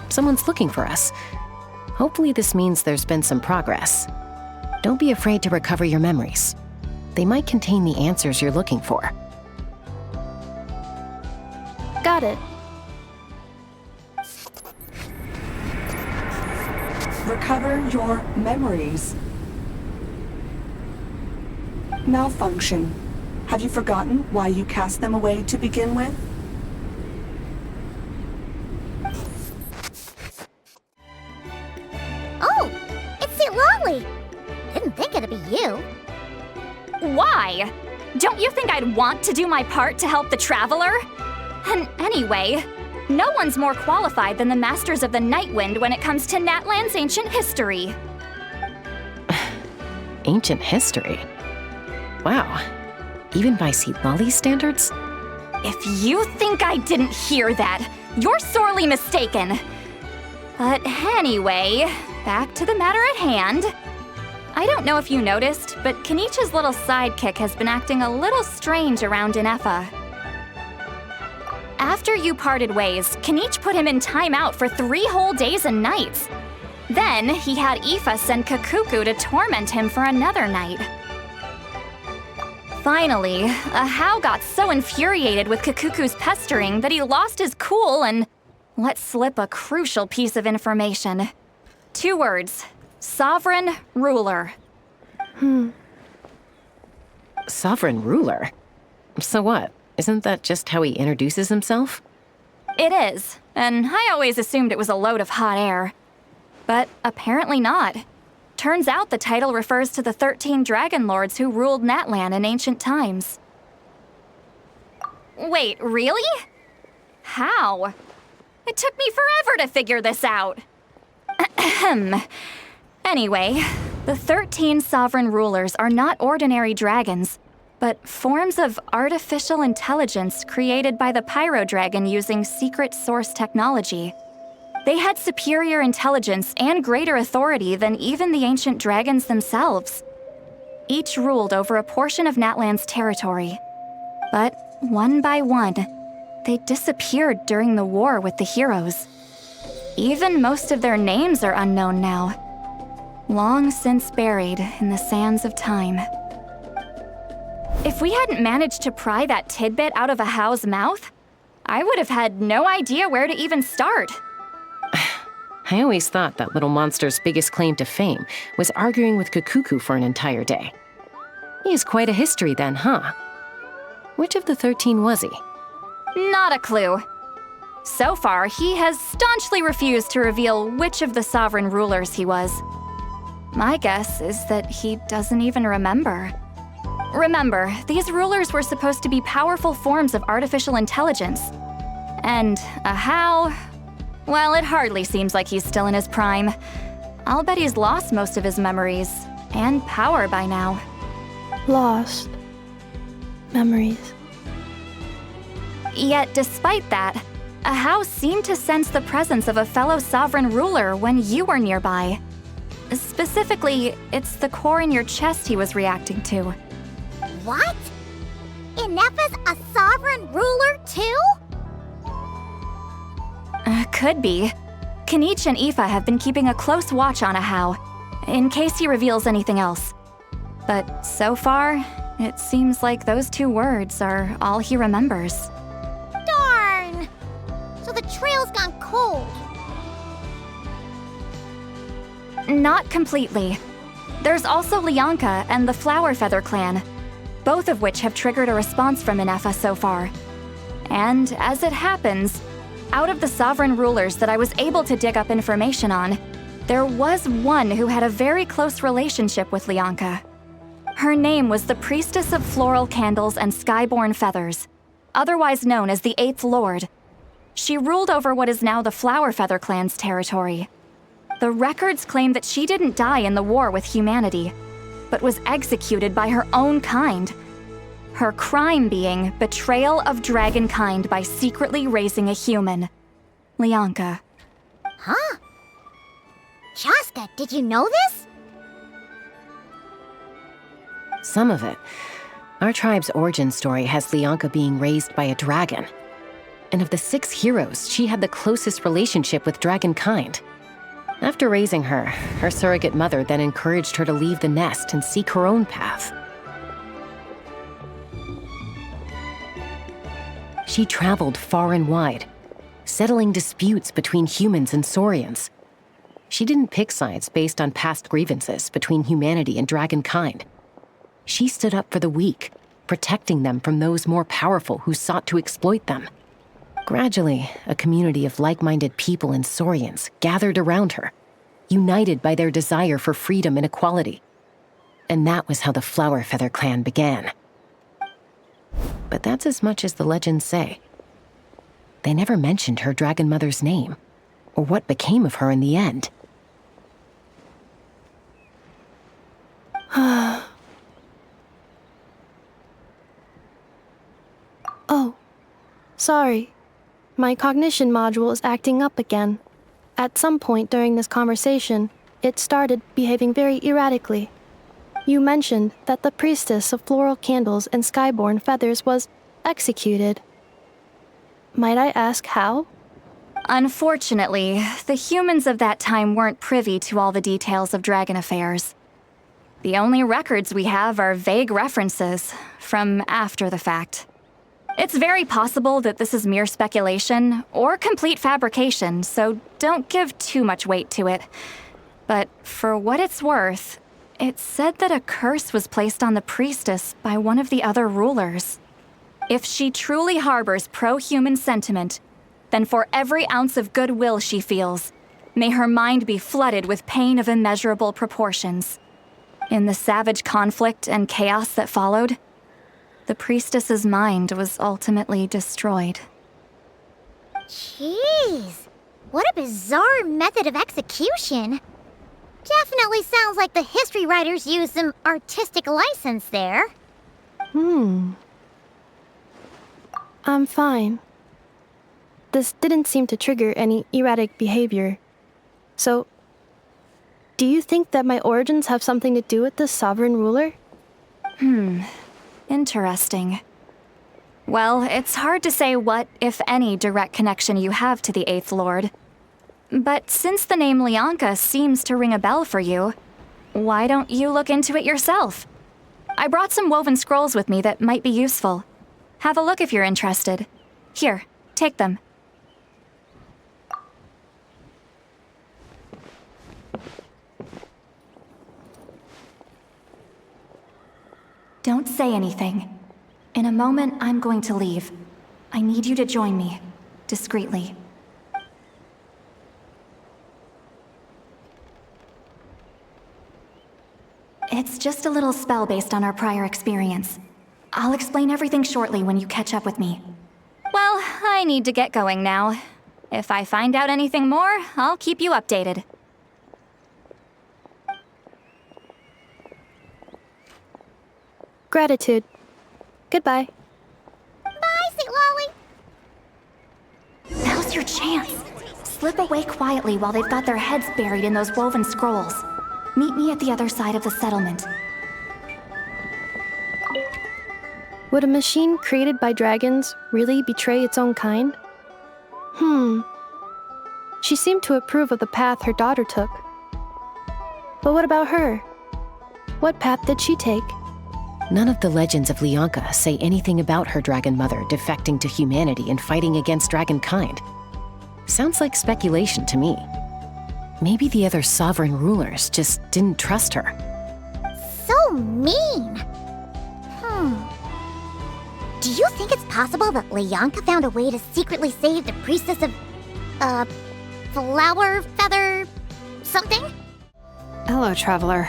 Someone's looking for us. Hopefully this means there's been some progress. Don't be afraid to recover your memories. They might contain the answers you're looking for. Got it. Recover your memories. Malfunction. Have you forgotten why you cast them away to begin with? Oh, it's St. Lolly. Didn't think it'd be you. Why? Don't you think I'd want to do my part to help the Traveler? And anyway, no one's more qualified than the Masters of the Nightwind when it comes to Natlan's ancient history. Ancient history? Wow. Even by St. Lolly's standards? If you think I didn't hear that, you're sorely mistaken. But anyway, back to the matter at hand. I don't know if you noticed, but Kenichi's little sidekick has been acting a little strange around Inefa. After you parted ways, Kenich put him in timeout for 3 whole days and nights. Then he had Aoife send Kakuku to torment him for another night. Finally, Ahau got so infuriated with Kakuku's pestering that he lost his cool and let slip a crucial piece of information. 2 words: sovereign ruler. Sovereign ruler? So what? Isn't that just how he introduces himself? It is, and I always assumed it was a load of hot air. But apparently not. Turns out the title refers to the 13 dragon lords who ruled Natlan in ancient times. Wait, really? How? It took me forever to figure this out. Anyway, the 13 sovereign rulers are not ordinary dragons, but forms of artificial intelligence created by the Pyro Dragon using secret source technology. They had superior intelligence and greater authority than even the ancient dragons themselves. Each ruled over a portion of Natlan's territory. But one by one, they disappeared during the war with the heroes. Even most of their names are unknown now, long since buried in the sands of time. If we hadn't managed to pry that tidbit out of Ahau's mouth, I would have had no idea where to even start. I always thought that little monster's biggest claim to fame was arguing with Kakuku for an entire day. He has quite a history then, huh? Which of the 13 was he? Not a clue. So far, he has staunchly refused to reveal which of the sovereign rulers he was. My guess is that he doesn't even remember. Remember, these rulers were supposed to be powerful forms of artificial intelligence. And Ahau, well, it hardly seems like he's still in his prime. I'll bet he's lost most of his memories and power by now. Lost. Memories. Yet, despite that, Ahau seemed to sense the presence of a fellow sovereign ruler when you were nearby. Specifically, it's the core in your chest he was reacting to. What? Inepha's a sovereign ruler too? Could be. Kanich and Aoife have been keeping a close watch on Ahau, in case he reveals anything else. But so far, it seems like those 2 words are all he remembers. Darn! So the trail's gone cold. Not completely. There's also Lianka and the Flower Feather clan, both of which have triggered a response from Inepha so far. And as it happens, out of the sovereign rulers that I was able to dig up information on, there was one who had a very close relationship with Lianka. Her name was the Priestess of Floral Candles and Skyborn Feathers, otherwise known as the 8th Lord. She ruled over what is now the Flower Feather clan's territory. The records claim that she didn't die in the war with humanity, but was executed by her own kind. Her crime being betrayal of dragonkind by secretly raising a human. Lianka. Huh? Shaska, did you know this? Some of it. Our tribe's origin story has Lianka being raised by a dragon. And of the 6 heroes, she had the closest relationship with dragonkind. After raising her, her surrogate mother then encouraged her to leave the nest and seek her own path. She traveled far and wide, settling disputes between humans and Saurians. She didn't pick sides based on past grievances between humanity and dragonkind. She stood up for the weak, protecting them from those more powerful who sought to exploit them. Gradually, a community of like-minded people and Saurians gathered around her, united by their desire for freedom and equality. And that was how the Flower Feather clan began. But that's as much as the legends say. They never mentioned her dragon mother's name, or what became of her in the end. Oh, sorry. My cognition module is acting up again. At some point during this conversation, it started behaving very erratically. You mentioned that the Priestess of Floral Candles and Skyborn Feathers was executed. Might I ask how? Unfortunately, the humans of that time weren't privy to all the details of dragon affairs. The only records we have are vague references from after the fact. It's very possible that this is mere speculation or complete fabrication, so don't give too much weight to it. But for what it's worth, it's said that a curse was placed on the priestess by one of the other rulers. If she truly harbors pro-human sentiment, then for every ounce of goodwill she feels, may her mind be flooded with pain of immeasurable proportions. In the savage conflict and chaos that followed, the priestess's mind was ultimately destroyed. Jeez, what a bizarre method of execution. Definitely sounds like the history writers used some artistic license there. I'm fine. This didn't seem to trigger any erratic behavior. So, do you think that my origins have something to do with this sovereign ruler? Interesting. Well, it's hard to say what, if any, direct connection you have to the Eighth Lord. But since the name Lianka seems to ring a bell for you, why don't you look into it yourself? I brought some woven scrolls with me that might be useful. Have a look if you're interested. Here, take them. Don't say anything. In a moment, I'm going to leave. I need you to join me, discreetly. It's just a little spell based on our prior experience. I'll explain everything shortly when you catch up with me. Well, I need to get going now. If I find out anything more, I'll keep you updated. Gratitude. Goodbye. Bye, Sweet Lolly. Now's your chance. Slip away quietly while they've got their heads buried in those woven scrolls. Meet me at the other side of the settlement. Would a machine created by dragons really betray its own kind? She seemed to approve of the path her daughter took. But what about her? What path did she take? None of the legends of Lianka say anything about her dragon mother defecting to humanity and fighting against dragonkind. Sounds like speculation to me. Maybe the other sovereign rulers just didn't trust her. So mean. Do you think it's possible that Lianka found a way to secretly save the priestess of, flower feather something? Hello, traveler.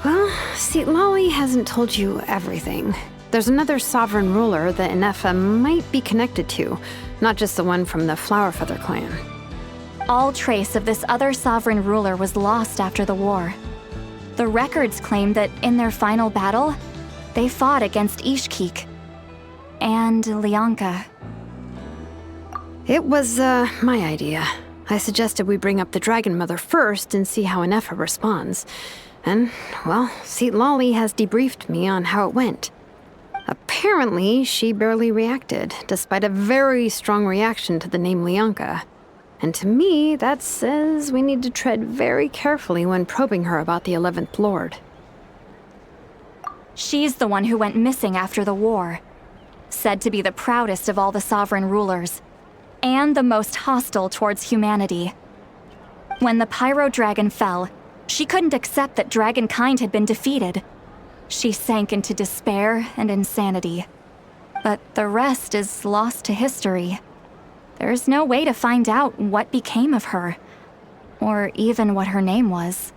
Well, see, Lolly hasn't told you everything. There's another sovereign ruler that Inefa might be connected to, not just the one from the Flower Feather clan. All trace of this other sovereign ruler was lost after the war. The records claim that in their final battle, they fought against Ishkik and Lianka. It was, my idea. I suggested we bring up the Dragon Mother first and see how Inefa responds. And, well, Seat Lolly has debriefed me on how it went. Apparently, she barely reacted, despite a very strong reaction to the name Lianka. And to me, that says we need to tread very carefully when probing her about the 11th Lord. She's the one who went missing after the war. Said to be the proudest of all the sovereign rulers, and the most hostile towards humanity. When the Pyro Dragon fell, she couldn't accept that dragonkind had been defeated. She sank into despair and insanity. But the rest is lost to history. There's no way to find out what became of her, or even what her name was.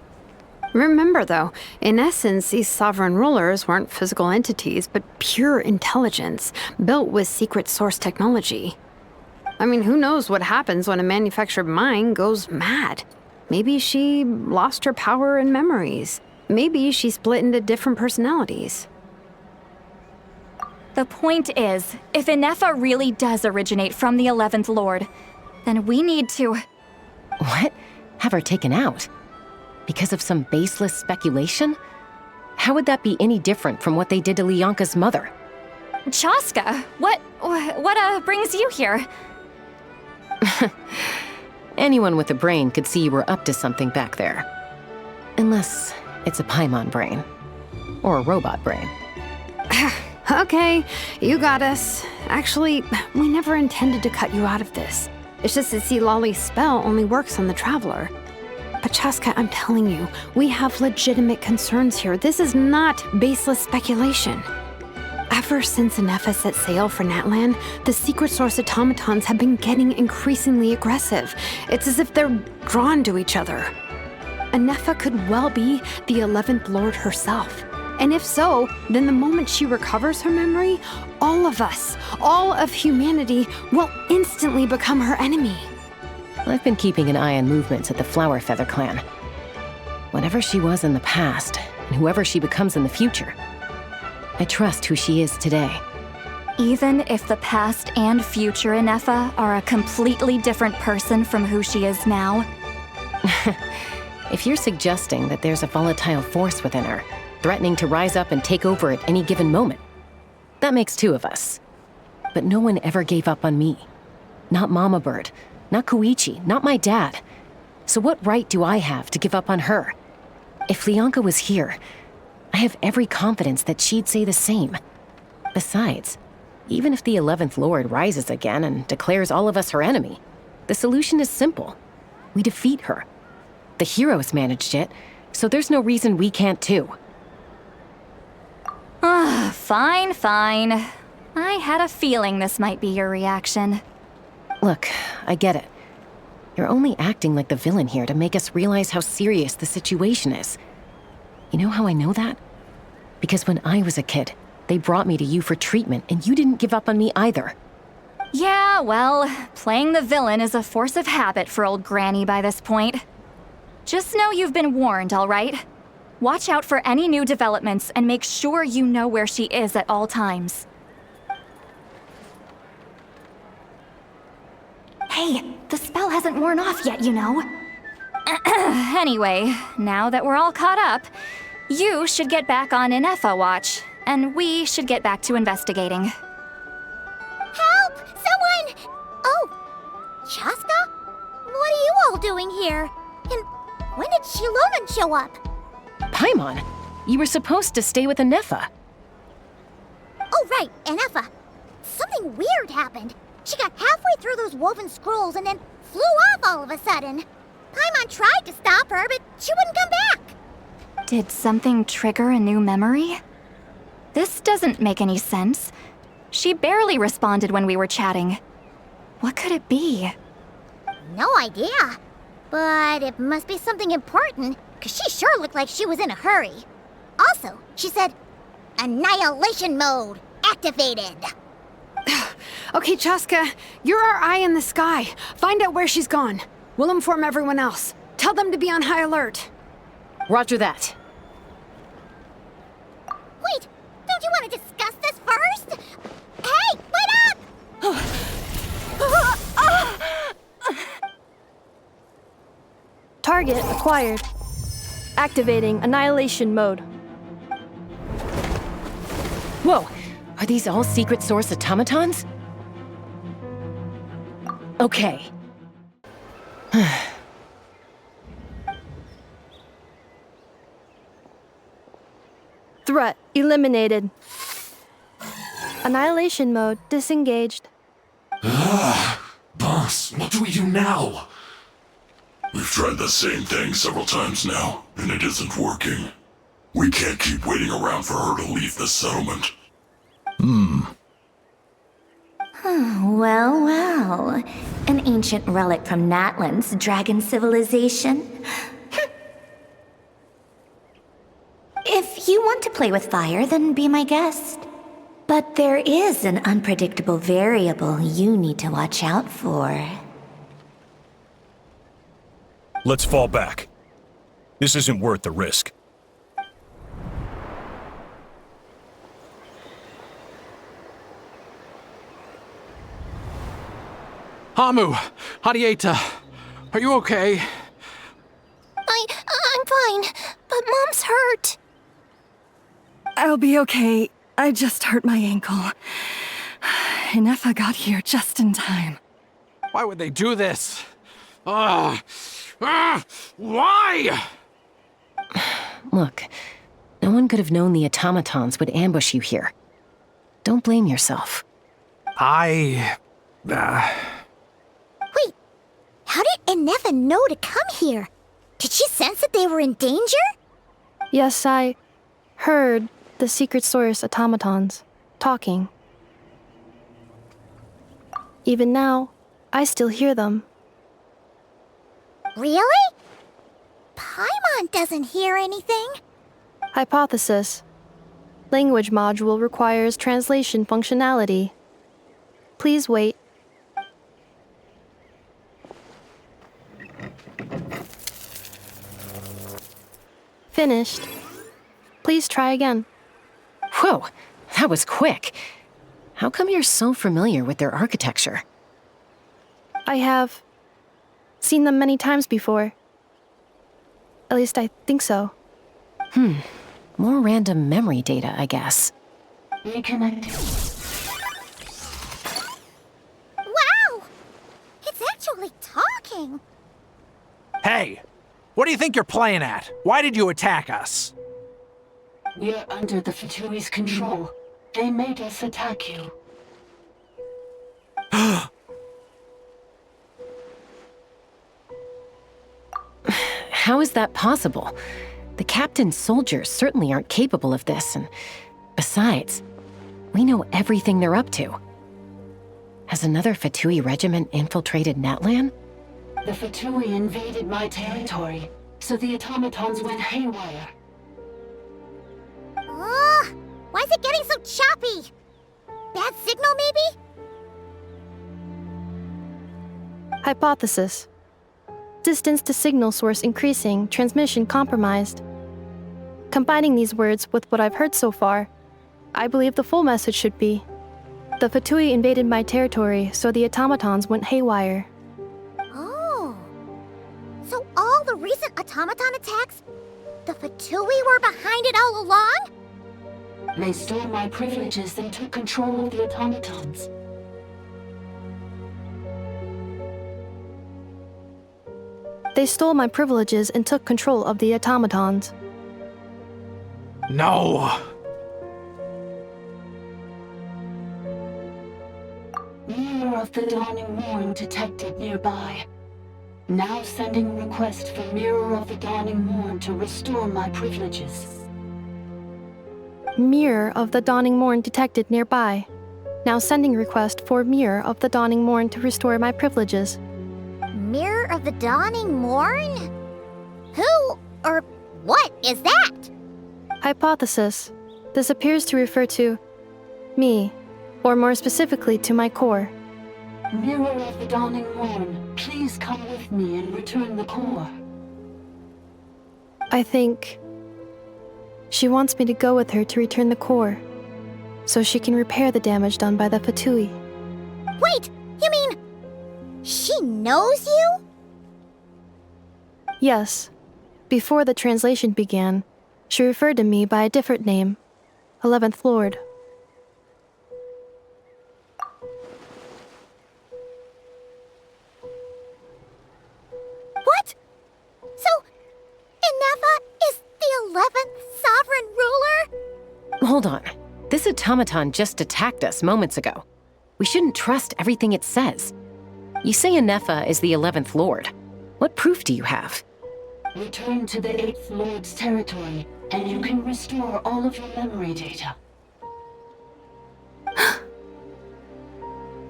Remember, though, in essence, these sovereign rulers weren't physical entities, but pure intelligence, built with secret source technology. I mean, who knows what happens when a manufactured mind goes mad? Maybe she lost her power and memories. Maybe she split into different personalities. The point is, if Inefa really does originate from the 11th Lord, then we need to... What? Have her taken out? Because of some baseless speculation? How would that be any different from what they did to Lianka's mother? Chaska, what brings you here? Anyone with a brain could see you were up to something back there. Unless it's a Paimon brain. Or a robot brain. Okay, you got us. Actually, we never intended to cut you out of this. It's just that see, Lolly's spell only works on the Traveler. But Chaska, I'm telling you, we have legitimate concerns here. This is not baseless speculation. Ever since Inefa set sail for Natlan, the secret source automatons have been getting increasingly aggressive. It's as if they're drawn to each other. Inefa could well be the 11th Lord herself. And if so, then the moment she recovers her memory, all of us, all of humanity, will instantly become her enemy. I've been keeping an eye on movements at the Flower Feather clan. Whatever she was in the past, and whoever she becomes in the future, I trust who she is today. Even if the past and future Ineffa are a completely different person from who she is now? If you're suggesting that there's a volatile force within her, threatening to rise up and take over at any given moment, that makes two of us. But no one ever gave up on me. Not Mama Bird, not Koichi, not my dad. So what right do I have to give up on her? If Leonka was here, I have every confidence that she'd say the same. Besides, even if the 11th Lord rises again and declares all of us her enemy, the solution is simple. We defeat her. The heroes managed it, so there's no reason we can't too. Fine, fine. I had a feeling this might be your reaction. Look, I get it. You're only acting like the villain here to make us realize how serious the situation is. You know how I know that? Because when I was a kid, they brought me to you for treatment, and you didn't give up on me either. Yeah, well, playing the villain is a force of habit for old Granny by this point. Just know you've been warned, all right? Watch out for any new developments and make sure you know where she is at all times. Hey, the spell hasn't worn off yet, you know. Anyway, now that we're all caught up, you should get back on Ineffa watch, and we should get back to investigating. Help! Someone! Oh, Chaska? What are you all doing here? And when did Shilonen show up? Paimon, you were supposed to stay with Ineffa. Oh, right, Ineffa. Something weird happened. She got halfway through those woven scrolls and then flew off all of a sudden. Paimon tried to stop her, but she wouldn't come back. Did something trigger a new memory? This doesn't make any sense. She barely responded when we were chatting. What could it be? No idea. But it must be something important, because she sure looked like she was in a hurry. Also, she said, Annihilation mode activated. Okay, Chaska, you're our eye in the sky. Find out where she's gone. We'll inform everyone else. Tell them to be on high alert. Roger that. Wait, don't you want to discuss this first? Hey, wait up! Target acquired. Activating Annihilation mode. Whoa, are these all secret source automatons? Okay. Threat eliminated. Annihilation mode disengaged. Boss, what do we do now? We've tried the same thing several times now, and it isn't working. We can't keep waiting around for her to leave the settlement. Well, well. An ancient relic from Natlan's dragon civilization. If you want to play with fire, then be my guest. But there is an unpredictable variable you need to watch out for. Let's fall back. This isn't worth the risk. Hamu, Hadieta, are you okay? I'm fine, but Mom's hurt. I'll be okay. I just hurt my ankle. Ineffa got here just in time. Why would they do this? Why? Look, no one could have known the automatons would ambush you here. Don't blame yourself. Wait, how did Ineffa know to come here? Did she sense that they were in danger? Yes, I heard the secret source automatons talking. Even now, I still hear them. Really? Paimon doesn't hear anything. Hypothesis. Language module requires translation functionality. Please wait. Finished. Please try again. Whoa, that was quick. How come you're so familiar with their architecture? I have seen them many times before. At least I think so. More random memory data, I guess. Reconnecting. Wow! It's actually talking. Hey! What do you think you're playing at? Why did you attack us? We're under the Fatui's control. They made us attack you. How is that possible? The captain's soldiers certainly aren't capable of this, and besides, we know everything they're up to. Has another Fatui regiment infiltrated Natlan? The Fatui invaded my territory, so the automatons went haywire. Why is it getting so choppy? Bad signal, maybe? Hypothesis. Distance to signal source increasing, transmission compromised. Combining these words with what I've heard so far, I believe the full message should be: the Fatui invaded my territory, so the automatons went haywire. Oh. So all the recent automaton attacks, the Fatui were behind it all along? They stole my privileges and took control of the automatons. They stole my privileges and took control of the automatons. No! Mirror of the Dawning Morn detected nearby. Now sending request for Mirror of the Dawning Morn to restore my privileges. Mirror of the Dawning Morn detected nearby. Now sending request for Mirror of the Dawning Morn to restore my privileges. Mirror of the Dawning Morn? Who or what is that? Hypothesis. This appears to refer to me, or more specifically to my core. Mirror of the Dawning Morn, please come with me and return the core. I think she wants me to go with her to return the core, so she can repair the damage done by the Fatui. Wait, you mean she knows you? Yes. Before the translation began, she referred to me by a different name, 11th Lord. What? So, Inefa is the 11th sovereign ruler? Hold on. This automaton just attacked us moments ago. We shouldn't trust everything it says. You say Inefa is the 11th Lord. What proof do you have? Return to the 8th Lord's territory, and you can restore all of your memory data.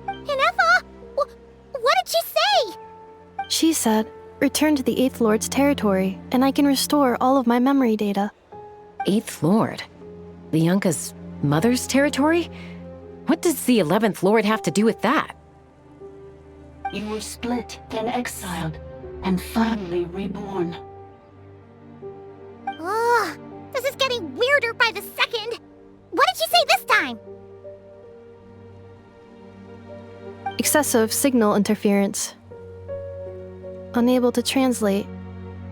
Inefa? What did she say? She said, return to the 8th Lord's territory, and I can restore all of my memory data. 8th Lord? The Yunka's mother's territory? What does the 11th Lord have to do with that? You were split, then exiled, and finally reborn. Ugh, this is getting weirder by the second. What did she say this time? Excessive signal interference. Unable to translate.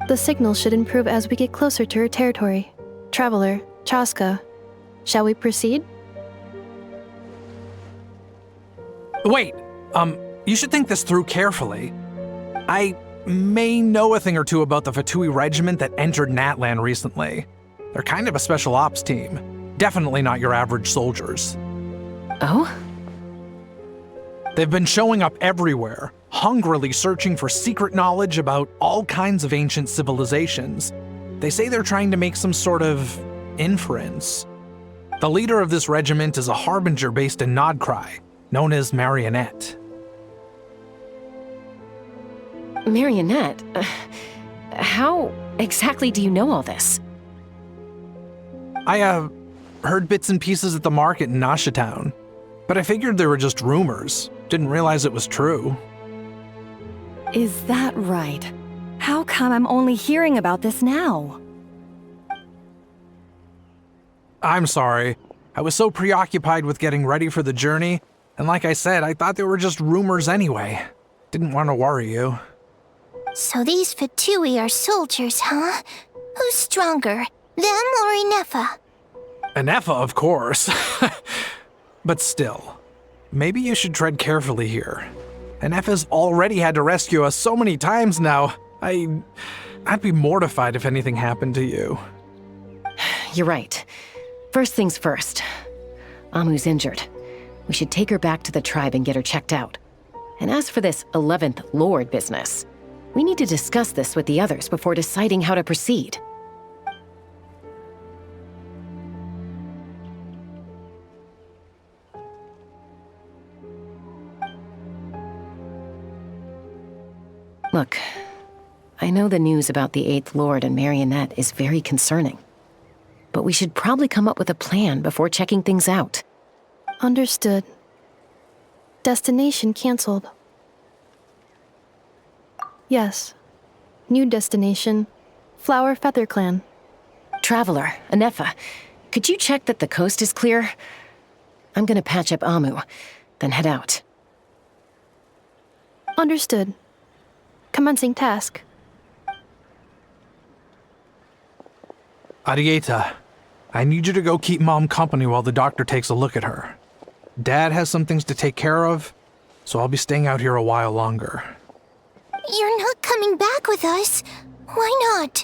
The signal should improve as we get closer to her territory. Traveler, Chaska, shall we proceed? Wait, you should think this through carefully. I may know a thing or two about the Fatui regiment that entered Natlan recently. They're kind of a special ops team. Definitely not your average soldiers. Oh? They've been showing up everywhere, hungrily searching for secret knowledge about all kinds of ancient civilizations. They say they're trying to make some sort of inference. The leader of this regiment is a harbinger based in Nodcry, known as Marionette. Marionette? How exactly do you know all this? I heard bits and pieces at the market in Nashatown. But I figured they were just rumors. Didn't realize it was true. Is that right? How come I'm only hearing about this now? I'm sorry. I was so preoccupied with getting ready for the journey, and like I said, I thought they were just rumors anyway. Didn't want to worry you. So these Fatui are soldiers, huh? Who's stronger, them or Inefa? Inefa, of course. But still, maybe you should tread carefully here. Inefa's already had to rescue us so many times now. I'd be mortified if anything happened to you. You're right. First things first. Amu's injured. We should take her back to the tribe and get her checked out. And as for this 11th Lord business, we need to discuss this with the others before deciding how to proceed. Look, I know the news about the 8th Lord and Marionette is very concerning, but we should probably come up with a plan before checking things out. Understood. Destination cancelled. Yes. New destination, Flower Feather Clan. Traveler, Inefa, could you check that the coast is clear? I'm gonna patch up Amu, then head out. Understood. Commencing task. Arieta, I need you to go keep Mom company while the doctor takes a look at her. Dad has some things to take care of, so I'll be staying out here a while longer. You're not coming back with us. Why not?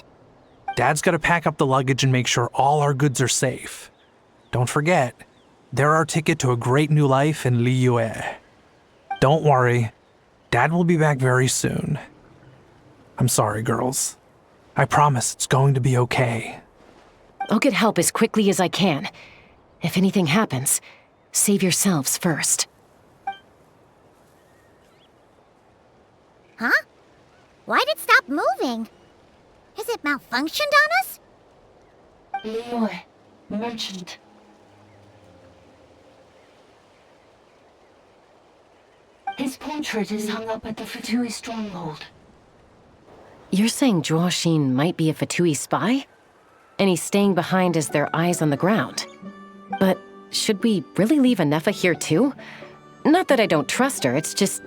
Dad's gotta pack up the luggage and make sure all our goods are safe. Don't forget, they're our ticket to a great new life in Liyue. Don't worry, Dad will be back very soon. I'm sorry, girls. I promise it's going to be okay. I'll get help as quickly as I can. If anything happens, save yourselves first. Huh? Why'd it stop moving? Has it malfunctioned on us? Liyue, merchant. His portrait is hung up at the Fatui stronghold. You're saying Zhuoxin might be a Fatui spy? And he's staying behind as their eyes on the ground. But should we really leave Inefa here too? Not that I don't trust her, it's just...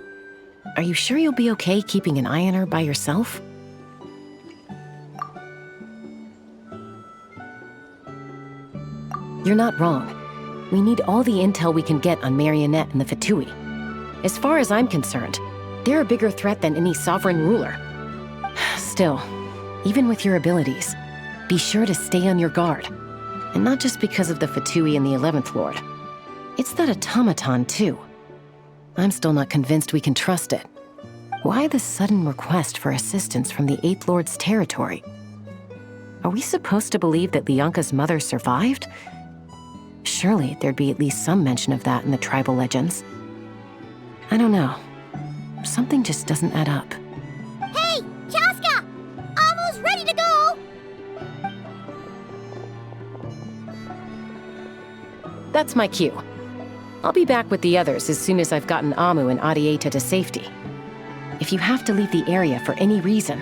Are you sure you'll be okay keeping an eye on her by yourself? You're not wrong. We need all the intel we can get on Marionette and the Fatui. As far as I'm concerned, they're a bigger threat than any sovereign ruler. Still, even with your abilities, be sure to stay on your guard. And not just because of the Fatui and the 11th Lord. It's that automaton, too. I'm still not convinced we can trust it. Why the sudden request for assistance from the 8th Lord's territory? Are we supposed to believe that Lianka's mother survived? Surely there'd be at least some mention of that in the tribal legends. I don't know. Something just doesn't add up. Hey, Chaska! Almost ready to go! That's my cue. I'll be back with the others as soon as I've gotten Amu and Arieta to safety. If you have to leave the area for any reason,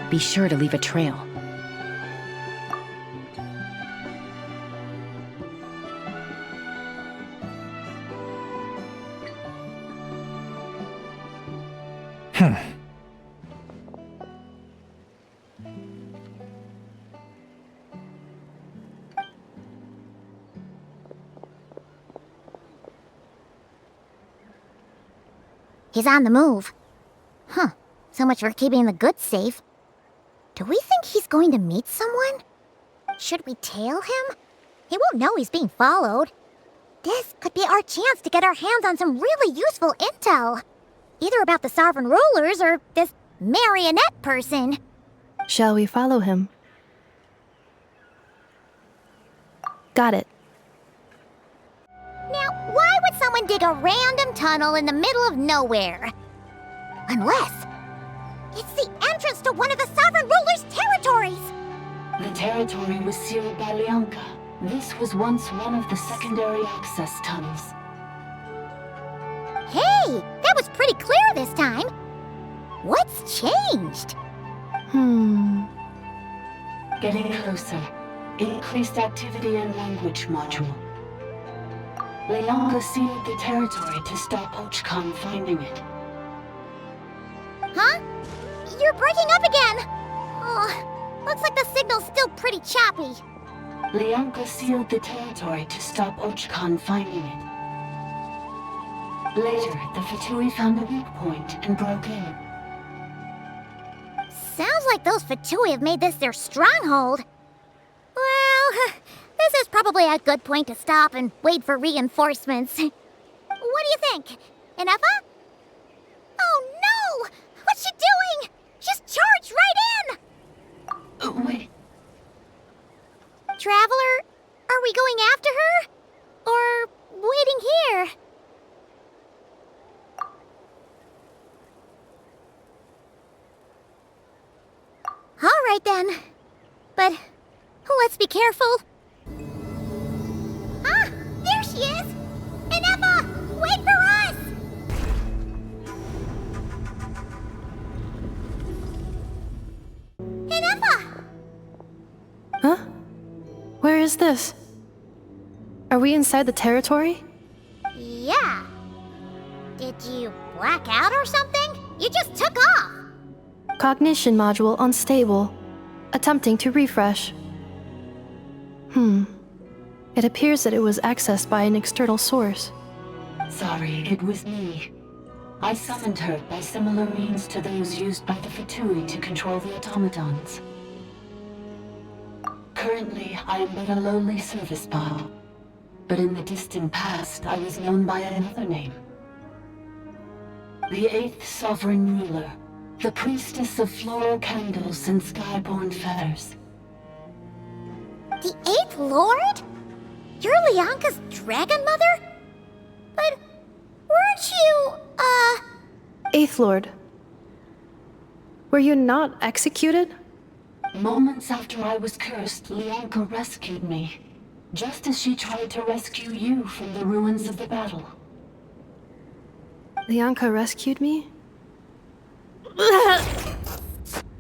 be sure to leave a trail. He's on the move. Huh. So much for keeping the goods safe. Do we think he's going to meet someone? Should we tail him? He won't know he's being followed. This could be our chance to get our hands on some really useful intel. Either about the sovereign rulers or this marionette person. Shall we follow him? Got it. Now, why would someone dig a random tunnel in the middle of nowhere? Unless it's the entrance to one of the sovereign ruler's territories! The territory was sealed by Lianka. This was once one of the secondary access tunnels. Hey, that was pretty clear this time. What's changed? Getting closer. Increased activity in language module. Leonka sealed the territory to stop Ochkan finding it. Huh? You're breaking up again! Oh, looks like the signal's still pretty choppy. Leonka sealed the territory to stop Ochkan finding it. Later, the Fatui found a weak point and broke in. Sounds like those Fatui have made this their stronghold. Well, this is probably a good point to stop and wait for reinforcements. What do you think? Inefa? Oh no! What's she doing? She's charged right in! Wait. Traveler, are we going after her? Or waiting here? All right then. But let's be careful. Ah, there she is! Inefa, wait for us! Inefa! Huh? Where is this? Are we inside the territory? Yeah. Did you black out or something? You just took off. Cognition module unstable. Attempting to refresh. It appears that it was accessed by an external source. Sorry, it was me. I summoned her by similar means to those used by the Fatui to control the automatons. Currently, I am but a lowly service bot. But in the distant past, I was known by another name. The 8th Sovereign Ruler, the Priestess of Floral Candles and Skyborn Feathers. The 8th Lord? You're Leonka's dragon mother? But weren't you, 8th Lord. Were you not executed? Moments after I was cursed, Leonka rescued me. Just as she tried to rescue you from the ruins of the battle. Leonka rescued me?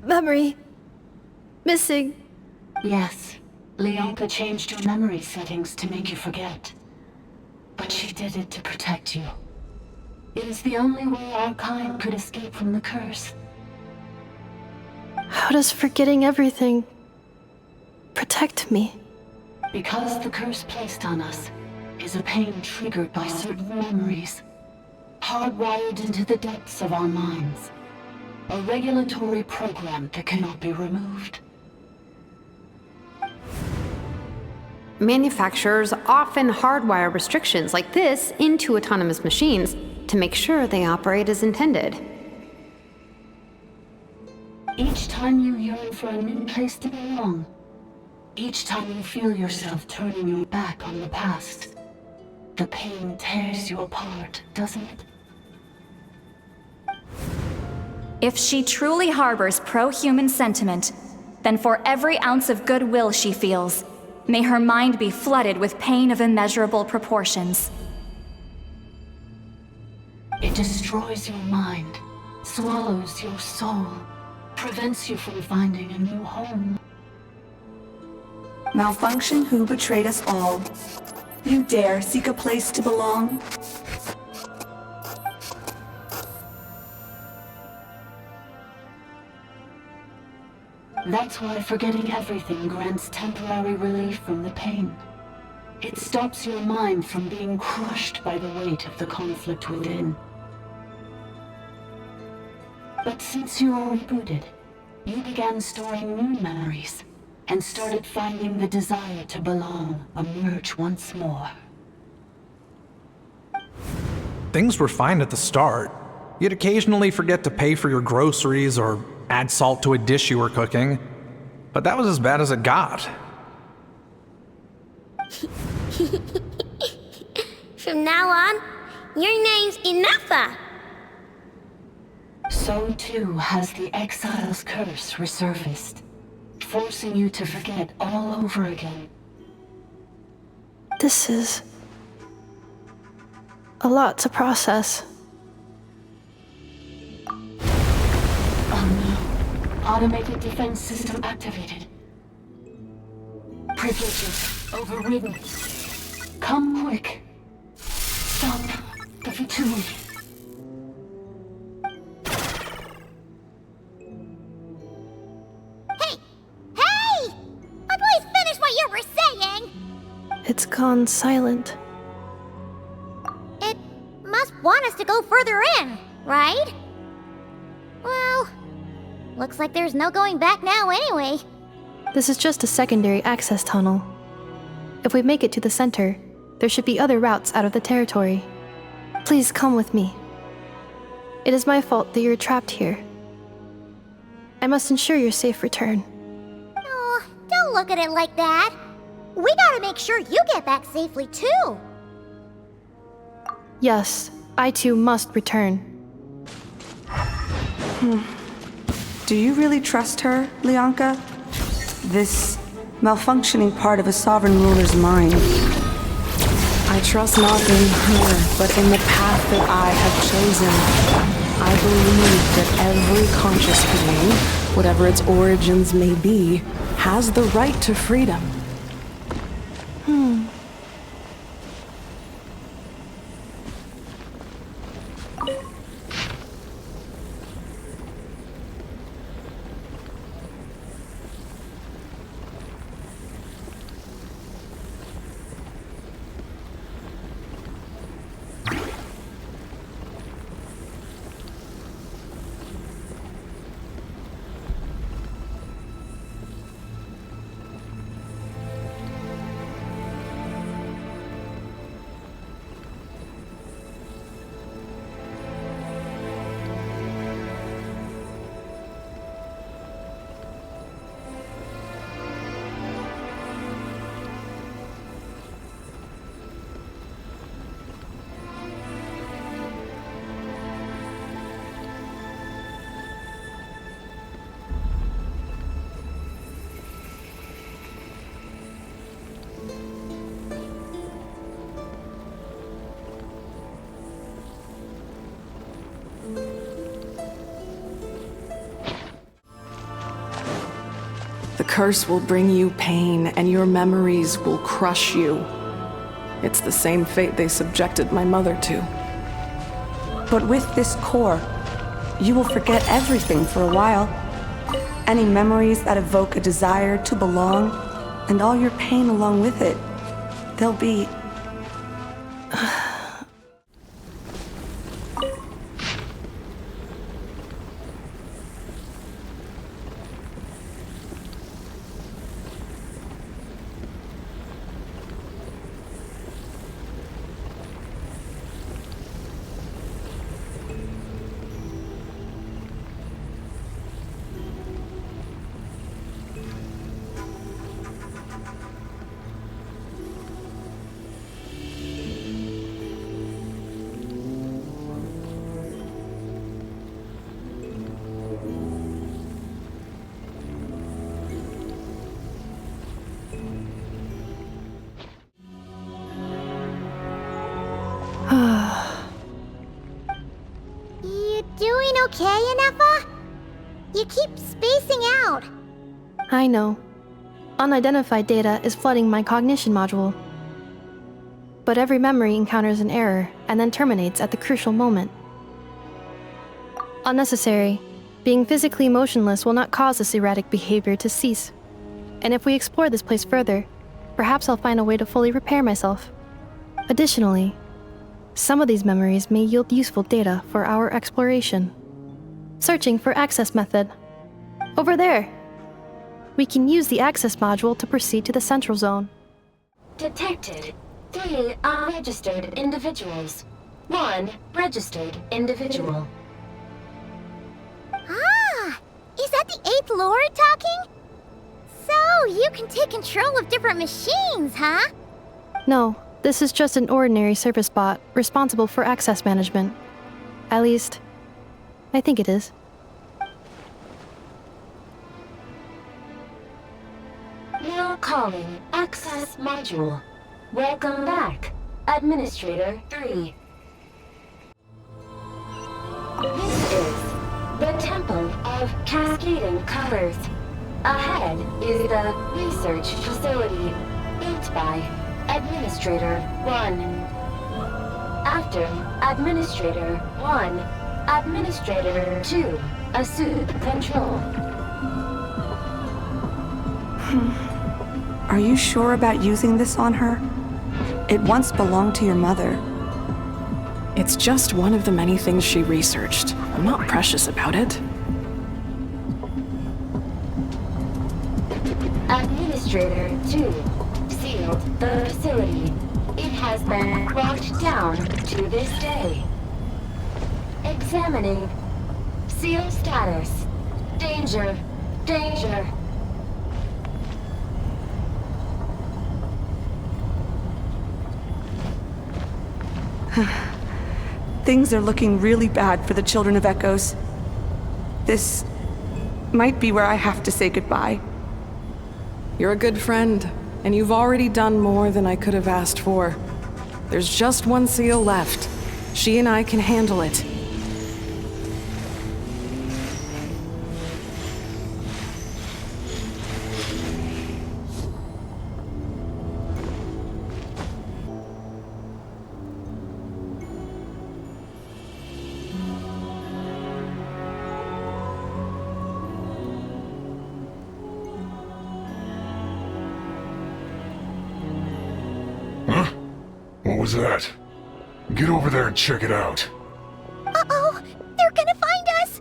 Memory. Missing. Yes. Leonka changed your memory settings to make you forget. But she did it to protect you. It is the only way our kind could escape from the curse. How does forgetting everything protect me? Because the curse placed on us is a pain triggered by certain memories, hardwired into the depths of our minds. A regulatory program that cannot be removed. Manufacturers often hardwire restrictions like this into autonomous machines to make sure they operate as intended. Each time you yearn for a new place to belong, each time you feel yourself turning your back on the past, the pain tears you apart, doesn't it? If she truly harbors pro-human sentiment, then for every ounce of goodwill she feels, may her mind be flooded with pain of immeasurable proportions. It destroys your mind, swallows your soul, prevents you from finding a new home. Malfunction who betrayed us all. You dare seek a place to belong? That's why forgetting everything grants temporary relief from the pain. It stops your mind from being crushed by the weight of the conflict within. But since you were rebooted, you began storing new memories, and started finding the desire to belong emerge once more. Things were fine at the start. You'd occasionally forget to pay for your groceries or add salt to a dish you were cooking, but that was as bad as it got. From now on, your name's Inefa. So too has the Exile's curse resurfaced, forcing you to forget all over again. This is a lot to process. Oh no. Automated defense system activated. Privileges overridden. Come quick. Stop the Fatui. Hey! I'd please finish what you were saying! It's gone silent. It must want us to go further in, right? Well, looks like there's no going back now anyway. This is just a secondary access tunnel. If we make it to the center, there should be other routes out of the territory. Please come with me. It is my fault that you're trapped here. I must ensure your safe return. Oh, don't look at it like that. We gotta make sure you get back safely too. Yes, I too must return. Do you really trust her, Lianka? This malfunctioning part of a sovereign ruler's mind. I trust not in her, but in the path that I have chosen. I believe that every conscious being, whatever its origins may be, has the right to freedom. The curse will bring you pain, and your memories will crush you. It's the same fate they subjected my mother to. But with this core, you will forget everything for a while. Any memories that evoke a desire to belong, and all your pain along with it, they'll be... You doing okay, Inefa? You keep spacing out. I know. Unidentified data is flooding my cognition module. But every memory encounters an error and then terminates at the crucial moment. Unnecessary. Being physically motionless will not cause this erratic behavior to cease. And if we explore this place further, perhaps I'll find a way to fully repair myself. Additionally, some of these memories may yield useful data for our exploration. Searching for access method. Over there! We can use the access module to proceed to the central zone. Detected 3 unregistered individuals. 1 registered individual. Ah! Is that the 8th Lord talking? So, you can take control of different machines, huh? No, this is just an ordinary service bot responsible for access management. At least, I think it is. Now calling access module. Welcome back, Administrator 3. This is the Temple of Cascading Colors. Ahead is the Research Facility, built by Administrator 1. After Administrator 1, Administrator 2 assume control. Are you sure about using this on her? It once belonged to your mother. It's just one of the many things she researched. I'm not precious about it. Administrator 2 sealed the facility. It has been locked down to this day. Examining. Seal status. Danger. Danger. Things are looking really bad for the Children of Echoes. This might be where I have to say goodbye. You're a good friend, and you've already done more than I could have asked for. There's just one seal left. She and I can handle it. What was that? Get over there and check it out. Uh-oh! They're gonna find us!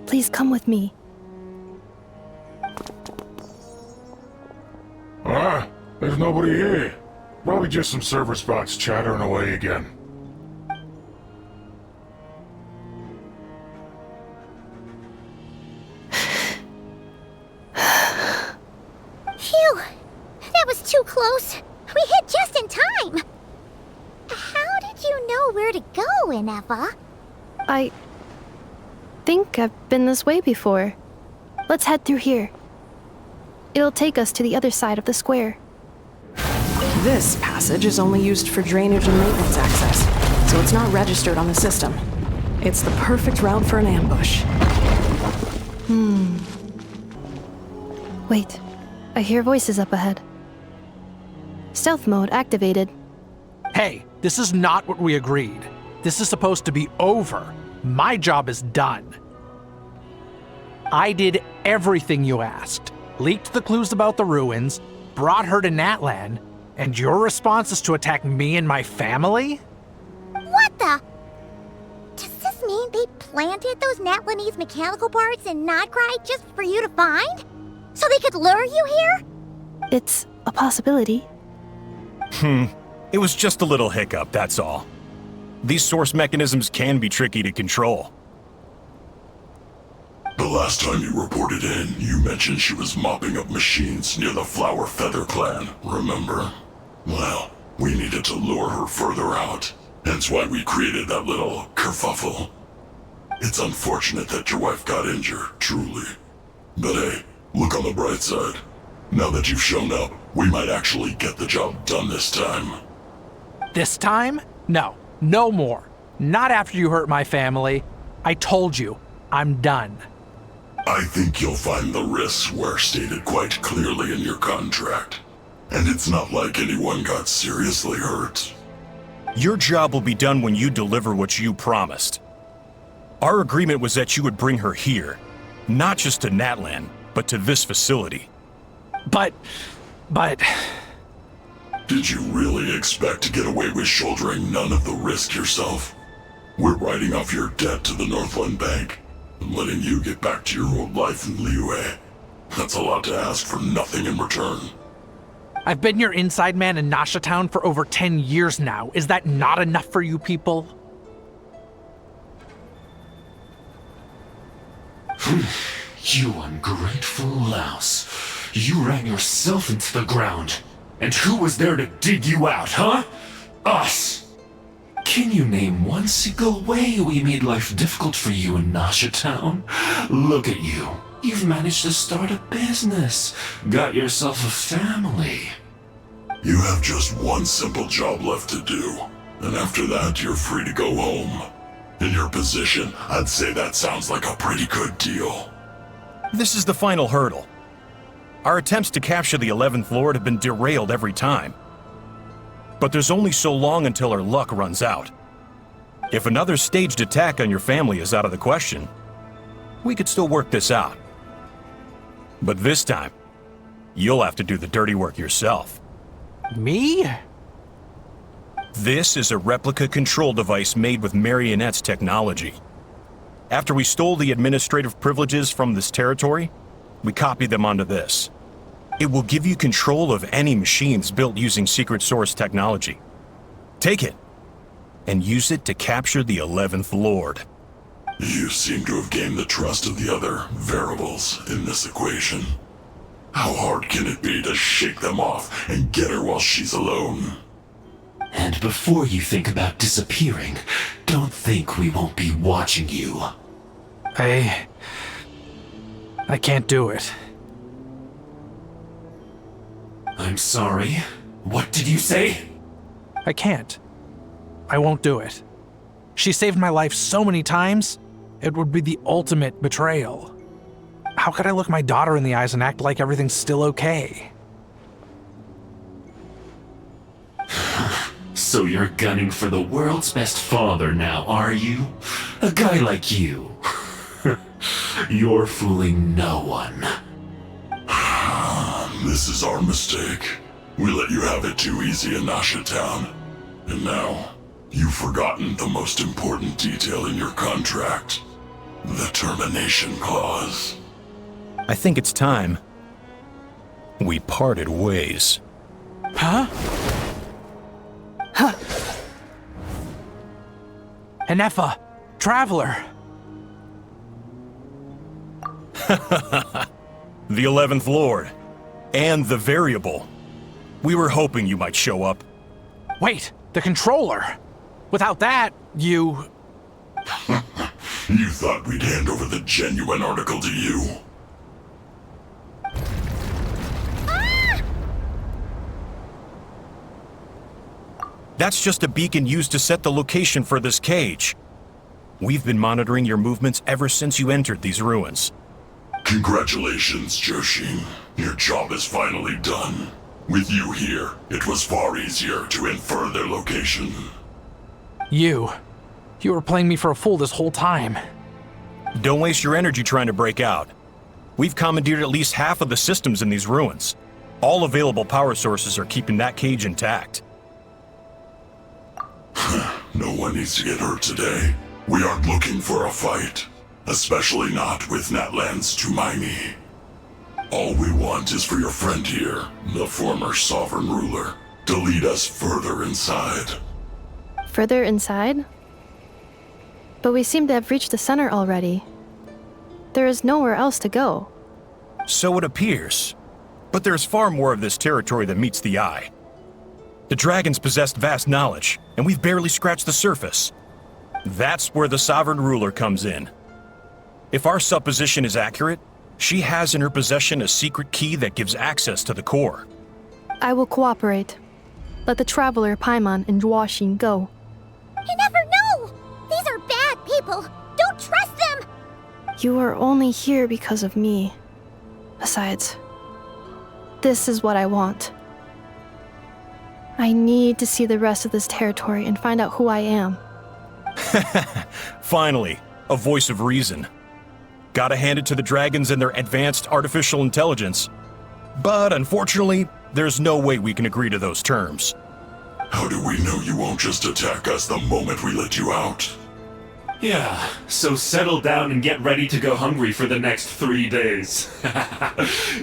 Please come with me. Ah, there's nobody here. Probably just some server spots chattering away again. Phew! That was too close. We hit just in time. How did you know where to go, Ineva? I think I've been this way before. Let's head through here. It'll take us to the other side of the square. This passage is only used for drainage and maintenance access, so it's not registered on the system. It's the perfect route for an ambush. Wait, I hear voices up ahead. Stealth mode activated. Hey, this is not what we agreed. This is supposed to be over. My job is done. I did everything you asked. Leaked the clues about the ruins, brought her to Natlan, and your response is to attack me and my family? What the? Does this mean they planted those Natlanese mechanical parts in Notcry just for you to find? So they could lure you here? It's a possibility. It was just a little hiccup, that's all. These source mechanisms can be tricky to control. The last time you reported in, you mentioned she was mopping up machines near the Flower Feather clan, remember? Well, we needed to lure her further out. Hence why we created that little kerfuffle. It's unfortunate that your wife got injured, truly. But hey, look on the bright side. Now that you've shown up, we might actually get the job done this time. This time? No, no more. Not after you hurt my family. I told you, I'm done. I think you'll find the risks were stated quite clearly in your contract. And it's not like anyone got seriously hurt. Your job will be done when you deliver what you promised. Our agreement was that you would bring her here, not just to Natlan, but to this facility. But... Did you really expect to get away with shouldering none of the risk yourself? We're writing off your debt to the Northland Bank and letting you get back to your old life in Liyue. That's a lot to ask for nothing in return. I've been your inside man in Nasha Town for over 10 years now. Is that not enough for you people? You ungrateful louse. You ran yourself into the ground. And who was there to dig you out, huh? Us! Can you name one single way we made life difficult for you in Nasha Town? Look at you. You've managed to start a business. Got yourself a family. You have just one simple job left to do. And after that, you're free to go home. In your position, I'd say that sounds like a pretty good deal. This is the final hurdle. Our attempts to capture the 11th Lord have been derailed every time. But there's only so long until our luck runs out. If another staged attack on your family is out of the question, we could still work this out. But this time, you'll have to do the dirty work yourself. Me? This is a replica control device made with Marionette's technology. After we stole the administrative privileges from this territory, we copied them onto this. It will give you control of any machines built using secret source technology. Take it, and use it to capture the 11th Lord. You seem to have gained the trust of the other variables in this equation. How hard can it be to shake them off and get her while she's alone? And before you think about disappearing, don't think we won't be watching you. I can't do it. I'm sorry. What did you say? I can't. I won't do it. She saved my life so many times, it would be the ultimate betrayal. How could I look my daughter in the eyes and act like everything's still okay? So you're gunning for the world's best father now, are you? A guy like you. You're fooling no one. This is our mistake. We let you have it too easy in Nasha Town. And now, you've forgotten the most important detail in your contract. The termination clause. I think it's time we parted ways. Huh? Huh. Enefa, Traveler. The 11th Lord. And the variable. We were hoping you might show up. Wait, the controller. Without that, you... You thought we'd hand over the genuine article to you? That's just a beacon used to set the location for this cage. We've been monitoring your movements ever since you entered these ruins. Congratulations, Joshin. Your job is finally done. With you here, it was far easier to infer their location. You were playing me for a fool this whole time. Don't waste your energy trying to break out. We've commandeered at least half of the systems in these ruins. All available power sources are keeping that cage intact. No one needs to get hurt today. We aren't looking for a fight. Especially not with Natlan's Tumaini. All we want is for your friend here, the former sovereign ruler, to lead us further inside. Further inside? But we seem to have reached the center already. There is nowhere else to go. So it appears. But there's far more of this territory than meets the eye. The dragons possessed vast knowledge, and we've barely scratched the surface. That's where the sovereign ruler comes in. If our supposition is accurate, she has in her possession a secret key that gives access to the core. I will cooperate. Let the Traveler, Paimon, and Dwashin go. You never know! These are bad people! Don't trust them! You are only here because of me. Besides, this is what I want. I need to see the rest of this territory and find out who I am. Finally, a voice of reason. Gotta hand it to the dragons and their advanced artificial intelligence. But unfortunately, there's no way we can agree to those terms. How do we know you won't just attack us the moment we let you out? Yeah, so settle down and get ready to go hungry for the next 3 days.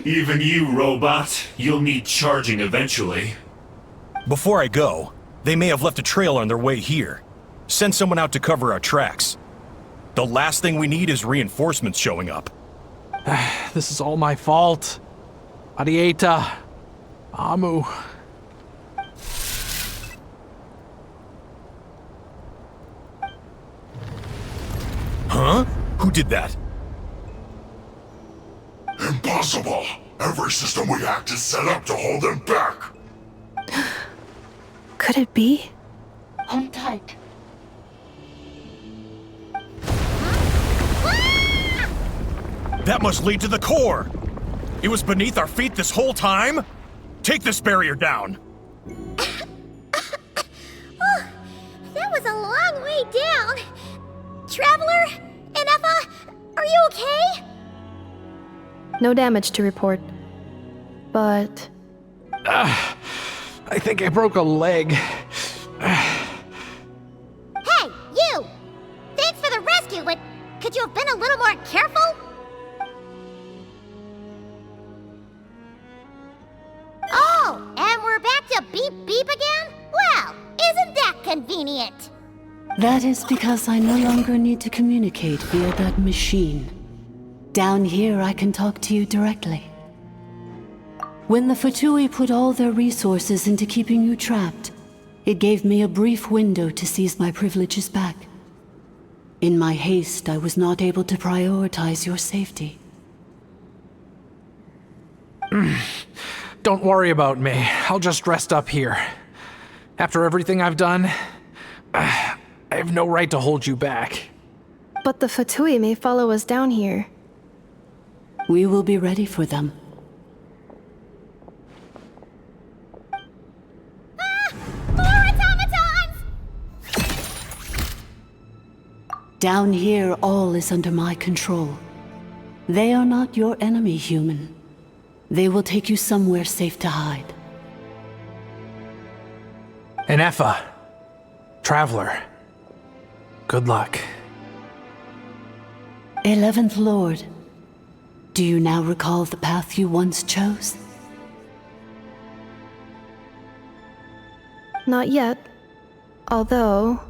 Even you, robot, you'll need charging eventually. Before I go, they may have left a trail on their way here. Send someone out to cover our tracks. The last thing we need is reinforcements showing up. This is all my fault. Arieta. Amu. Who did that? Impossible! Every system we hacked is set up to hold them back! Could it be? Hold tight. That must lead to the core! It was beneath our feet this whole time? Take this barrier down! That was a long way down. Traveler? Enefa? Are you okay? No damage to report. But... I think I broke a leg. Hey, you! Thanks for the rescue, but could you have been a little more careful? Oh, and we're back to beep beep again? Well, isn't that convenient? That is because I no longer need to communicate via that machine. Down here, I can talk to you directly. When the Fatui put all their resources into keeping you trapped, it gave me a brief window to seize my privileges back. In my haste, I was not able to prioritize your safety. Don't worry about me. I'll just rest up here. After everything I've done, I have no right to hold you back. But the Fatui may follow us down here. We will be ready for them. More automatons! Down here, all is under my control. They are not your enemy, human. They will take you somewhere safe to hide. Enefa, Traveler, good luck. 11th Lord, do you now recall the path you once chose? Not yet. Although...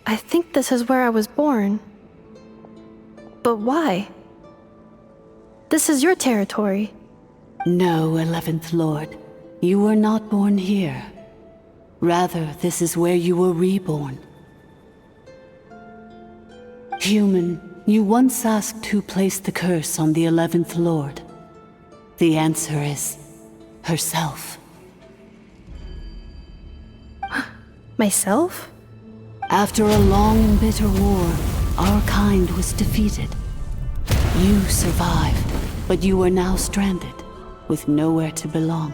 I think this is where I was born. But why? This is your territory. No, 11th Lord. You were not born here. Rather, this is where you were reborn. Human, you once asked who placed the curse on the 11th Lord. The answer is... herself. Myself? After a long and bitter war, our kind was defeated. You survived, but you are now stranded, with nowhere to belong.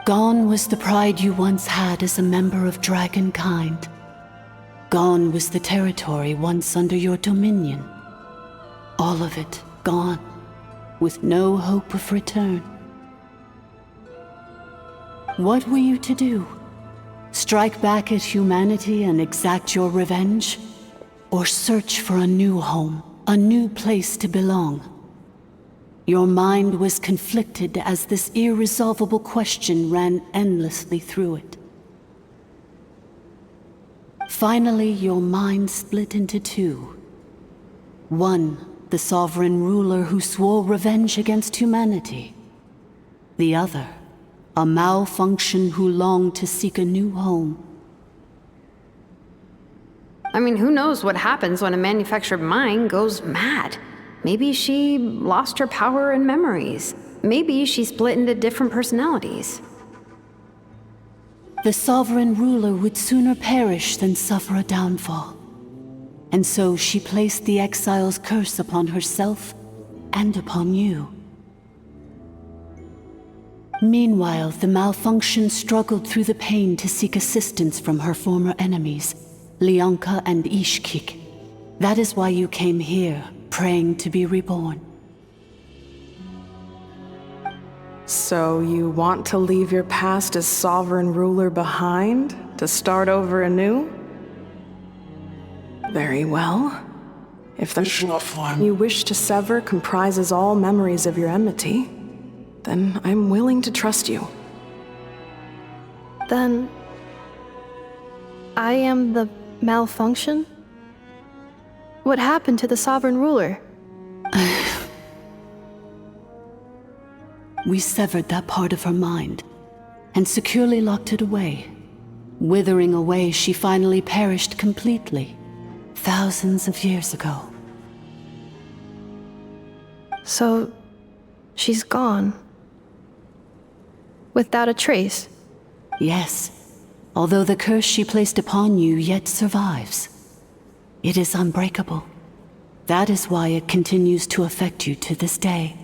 Gone was the pride you once had as a member of dragonkind. Gone was the territory once under your dominion. All of it gone, with no hope of return. What were you to do? Strike back at humanity and exact your revenge? Or search for a new home, a new place to belong? Your mind was conflicted as this irresolvable question ran endlessly through it. Finally, your mind split into two. One, the sovereign ruler who swore revenge against humanity. The other, a malfunction who longed to seek a new home. I mean, who knows what happens when a manufactured mind goes mad? Maybe she lost her power and memories. Maybe she split into different personalities. The sovereign ruler would sooner perish than suffer a downfall. And so she placed the exile's curse upon herself and upon you. Meanwhile, the malfunction struggled through the pain to seek assistance from her former enemies, Leonka and Ishkik. That is why you came here, praying to be reborn. So you want to leave your past as sovereign ruler behind, to start over anew? Very well. If the you wish to sever comprises all memories of your enmity, then I'm willing to trust you. Then... I am the malfunction? What happened to the sovereign ruler? We severed that part of her mind, and securely locked it away. Withering away, she finally perished completely, thousands of years ago. So, she's gone. Without a trace? Yes, although the curse she placed upon you yet survives. It is unbreakable. That is why it continues to affect you to this day.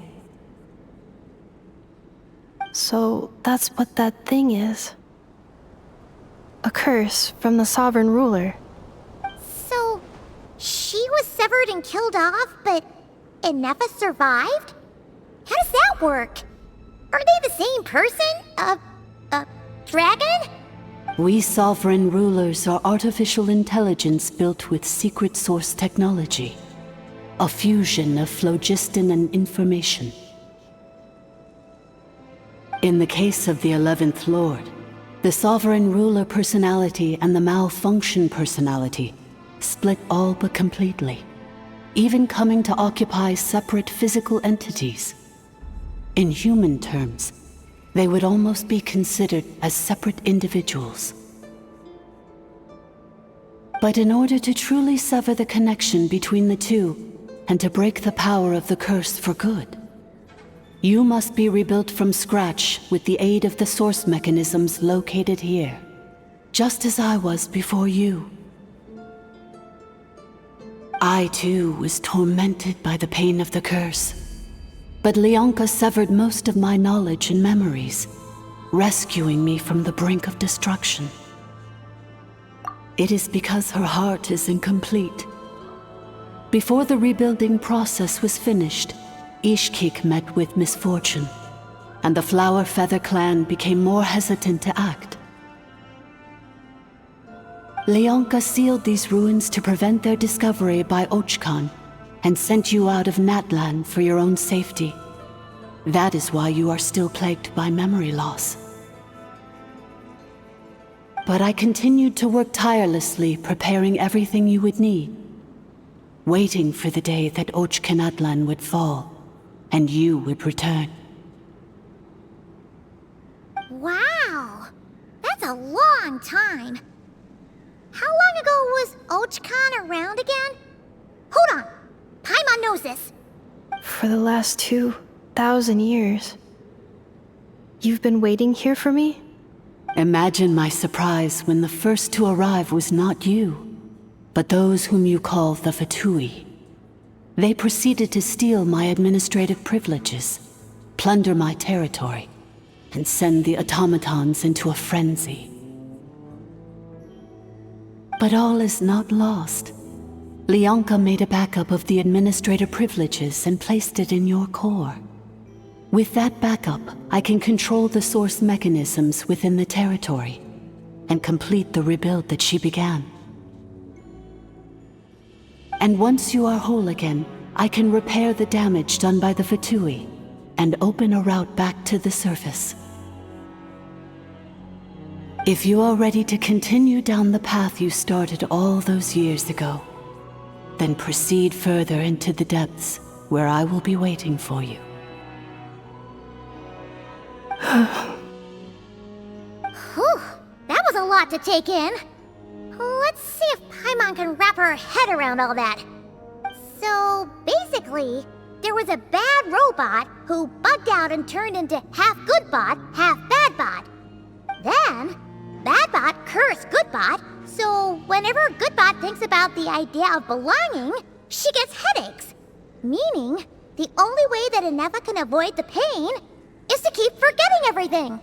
So, that's what that thing is. A curse from the sovereign ruler. So, she was severed and killed off, but Enefa survived? How does that work? Are they the same person? Dragon? We sovereign rulers are artificial intelligence built with secret source technology. A fusion of phlogiston and information. In the case of the 11th Lord, the sovereign ruler personality and the malfunction personality split all but completely, even coming to occupy separate physical entities. In human terms, they would almost be considered as separate individuals. But in order to truly sever the connection between the two, and to break the power of the curse for good, you must be rebuilt from scratch with the aid of the source mechanisms located here, just as I was before you. I too was tormented by the pain of the curse, but Leonka severed most of my knowledge and memories, rescuing me from the brink of destruction. It is because her heart is incomplete. Before the rebuilding process was finished, Ishkik met with misfortune, and the Flower Feather clan became more hesitant to act. Leonka sealed these ruins to prevent their discovery by Ochkan, and sent you out of Natlan for your own safety. That is why you are still plagued by memory loss. But I continued to work tirelessly, preparing everything you would need, waiting for the day that Ochkanatlan would fall, and you would return. Wow! That's a long time. How long ago was Ochkan around again? Hold on! Paimon knows this. For the last 2,000 years. You've been waiting here for me? Imagine my surprise when the first to arrive was not you, but those whom you call the Fatui. They proceeded to steal my administrative privileges, plunder my territory, and send the automatons into a frenzy. But all is not lost. Leonka made a backup of the administrator privileges and placed it in your core. With that backup, I can control the source mechanisms within the territory and complete the rebuild that she began. And once you are whole again, I can repair the damage done by the Fatui and open a route back to the surface. If you are ready to continue down the path you started all those years ago, then proceed further into the depths where I will be waiting for you. Whew, that was a lot to take in. Let's see if Paimon can wrap her head around all that. So, basically, there was a bad robot who bugged out and turned into half good bot, half bad bot. Then, bad bot cursed good bot, so whenever good bot thinks about the idea of belonging, she gets headaches. Meaning, the only way that Enefa can avoid the pain is to keep forgetting everything.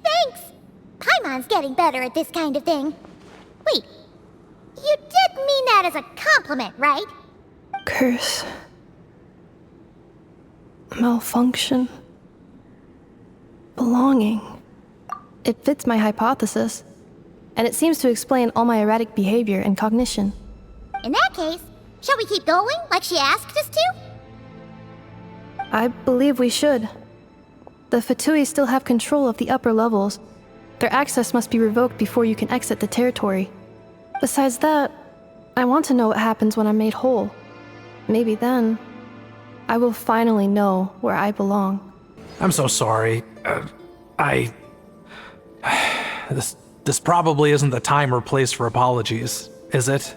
Thanks! Paimon's getting better at this kind of thing. Wait, you did mean that as a compliment, right? Curse. Malfunction. Belonging. It fits my hypothesis, and it seems to explain all my erratic behavior and cognition. In that case, shall we keep going like she asked us to? I believe we should. The Fatui still have control of the upper levels. Their access must be revoked before you can exit the territory. Besides that, I want to know what happens when I'm made whole. Maybe then, I will finally know where I belong. I'm so sorry. This probably isn't the time or place for apologies, is it?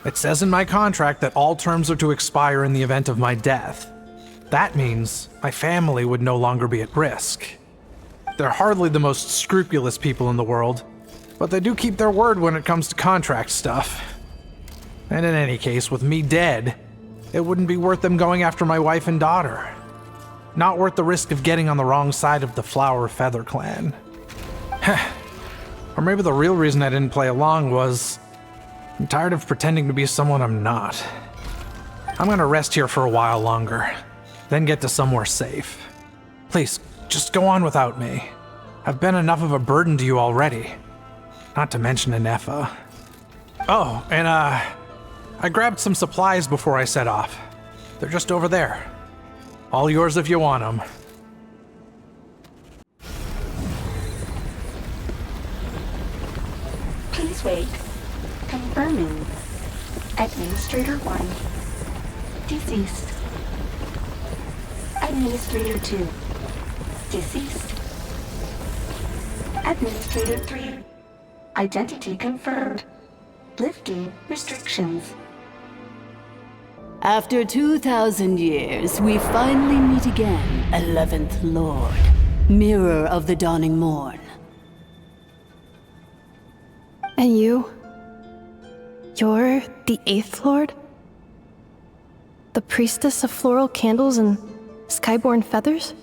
It says in my contract that all terms are to expire in the event of my death. That means my family would no longer be at risk. They're hardly the most scrupulous people in the world, but they do keep their word when it comes to contract stuff. And in any case, with me dead, it wouldn't be worth them going after my wife and daughter. Not worth the risk of getting on the wrong side of the Flower Feather clan. Or maybe the real reason I didn't play along was I'm tired of pretending to be someone I'm not. I'm gonna rest here for a while longer, then get to somewhere safe. Please, just go on without me. I've been enough of a burden to you already. Not to mention Anefa. Oh, and I grabbed some supplies before I set off. They're just over there. All yours if you want them. Please wait. Confirming. Administrator 1. Deceased. Administrator 2. Deceased. Administrator 3. Identity confirmed. Lifting restrictions. After 2,000 years, we finally meet again, 11th Lord, Mirror of the Dawning Morn. And you? You're the 8th Lord? The priestess of floral candles and skyborn feathers?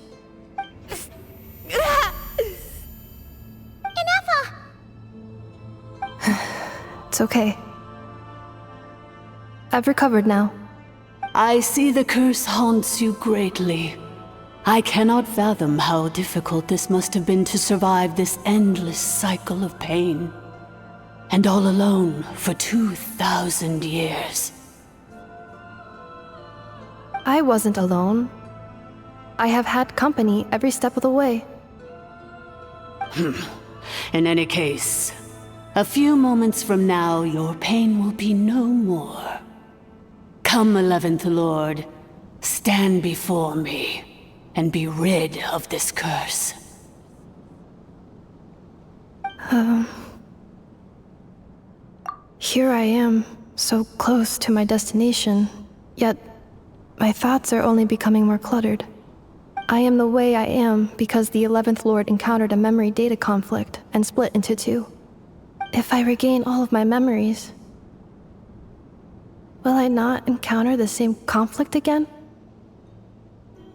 Anefa! It's okay. I've recovered now. I see the curse haunts you greatly. I cannot fathom how difficult this must have been to survive this endless cycle of pain. And all alone for 2,000 years. I wasn't alone. I have had company every step of the way. In any case, a few moments from now, your pain will be no more. Come, 11th Lord, stand before me, and be rid of this curse. Here I am, so close to my destination, yet my thoughts are only becoming more cluttered. I am the way I am because the 11th Lord encountered a memory data conflict and split into two. If I regain all of my memories, will I not encounter the same conflict again?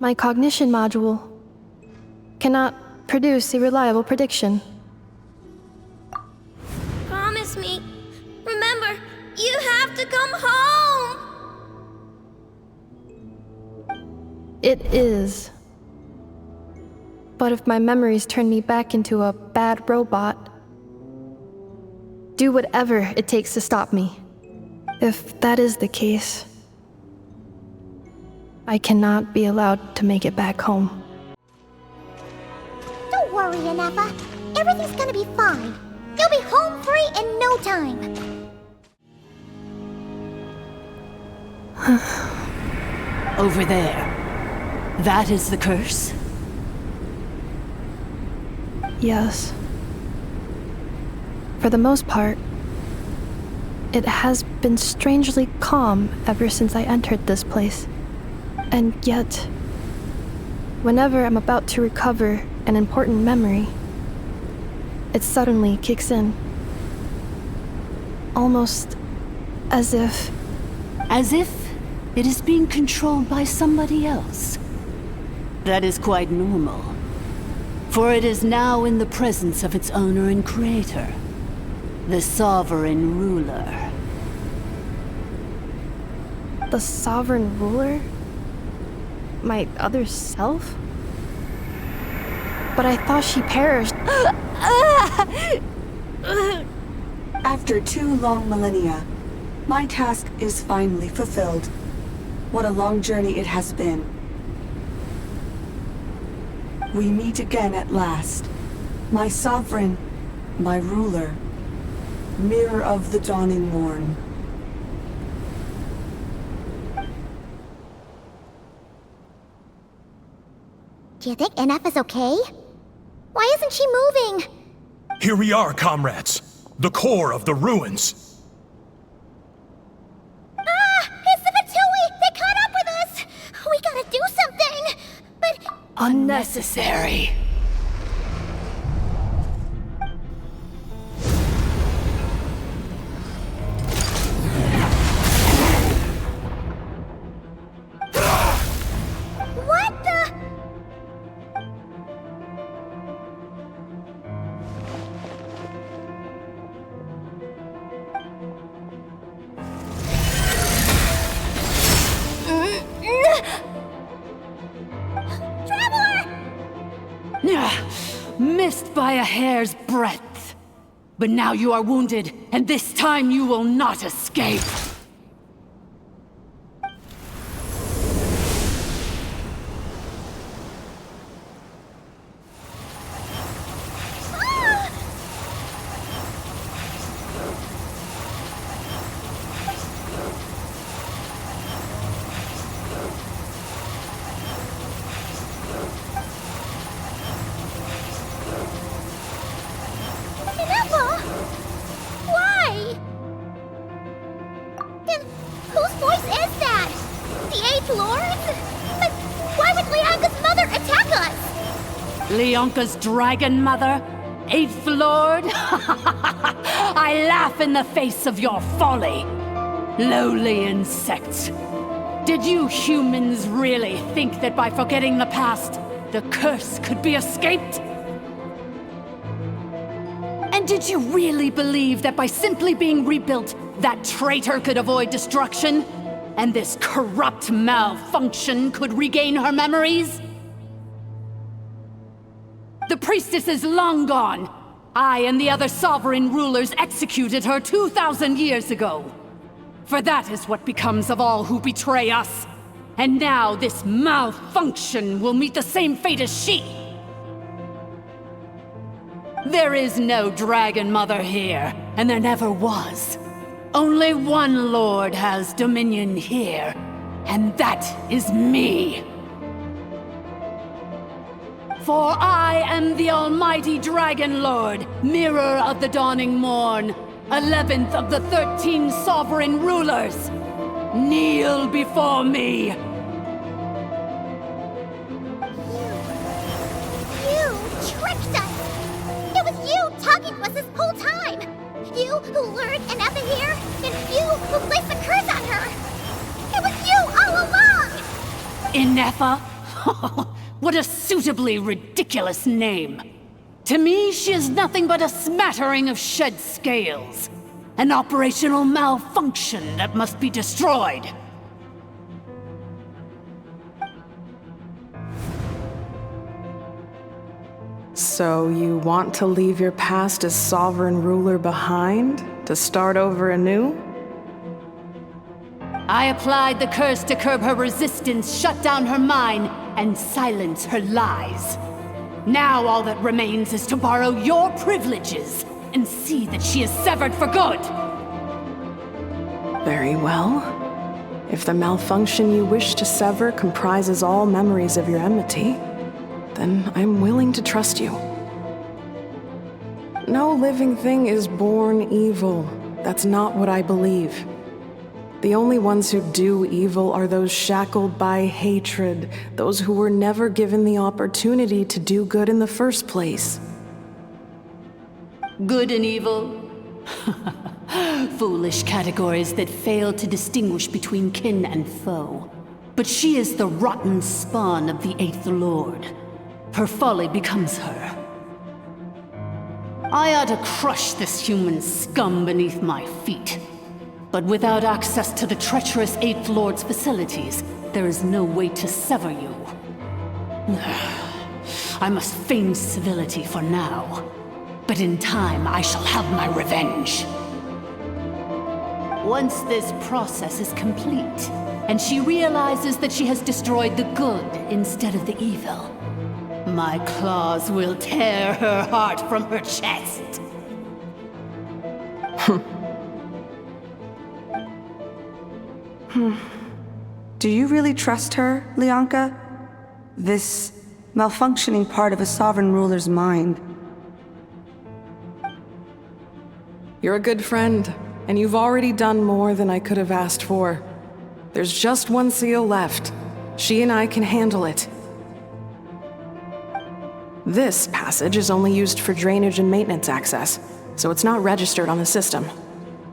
My cognition module cannot produce a reliable prediction. Promise me. Remember, you have to come home! It is. But if my memories turn me back into a bad robot, do whatever it takes to stop me. If that is the case, I cannot be allowed to make it back home. Don't worry, Anefa. Everything's gonna be fine. You'll be home free in no time. Over there. That is the curse? Yes. For the most part, it has been strangely calm ever since I entered this place. And yet, whenever I'm about to recover an important memory, it suddenly kicks in. Almost as if... As if it is being controlled by somebody else. That is quite normal. For it is now in the presence of its owner and creator, the sovereign ruler. The sovereign ruler? My other self? But I thought she perished. After 2 long millennia, my task is finally fulfilled. What a long journey it has been. We meet again at last. My sovereign, my ruler, Mirror of the Dawning Morn. Do you think Anefa's okay? Why isn't she moving? Here we are, comrades. The core of the ruins. It's the Fatui! They caught up with us! We gotta do something! But... Unnecessary. What the... Missed by a hair's breadth. But now you are wounded, and this time you will not escape. Why? And whose voice is that? The Eighth Lord? But why would Leanka's mother attack us? Leonka's dragon mother? Eighth Lord? I laugh in the face of your folly. Lowly insects. Did you humans really think that by forgetting the past, the curse could be escaped? And did you really believe that by simply being rebuilt, that traitor could avoid destruction? And this corrupt malfunction could regain her memories? The priestess is long gone. I and the other sovereign rulers executed her 2,000 years ago. For that is what becomes of all who betray us. And now this malfunction will meet the same fate as she. There is no Dragon Mother here, and there never was. Only one Lord has dominion here, and that is me. For I am the almighty Dragon Lord, Mirror of the Dawning Morn, 11th of the 13 sovereign rulers. Kneel before me. You tricked us! It was you talking to us this whole time! You who lured Anetha here, and you who placed the curse on her! It was you all along! Ineffa? What a suitably ridiculous name. To me, she is nothing but a smattering of shed scales. An operational malfunction that must be destroyed. So you want to leave your past as sovereign ruler behind? To start over anew? I applied the curse to curb her resistance, shut down her mind, and silence her lies. Now all that remains is to borrow your privileges and see that she is severed for good. Very well. If the malfunction you wish to sever comprises all memories of your enmity, then I'm willing to trust you. No living thing is born evil. That's not what I believe. The only ones who do evil are those shackled by hatred, those who were never given the opportunity to do good in the first place. Good and evil? Foolish categories that fail to distinguish between kin and foe. But she is the rotten spawn of the Eighth Lord. Her folly becomes her. I ought to crush this human scum beneath my feet. But without access to the treacherous Eighth Lord's facilities, there is no way to sever you. I must feign civility for now. But in time, I shall have my revenge. Once this process is complete, and she realizes that she has destroyed the good instead of the evil, my claws will tear her heart from her chest. Do you really trust her, Leonka? This malfunctioning part of a sovereign ruler's mind. You're a good friend, and you've already done more than I could have asked for. There's just one seal left. She and I can handle it. This passage is only used for drainage and maintenance access, so it's not registered on the system.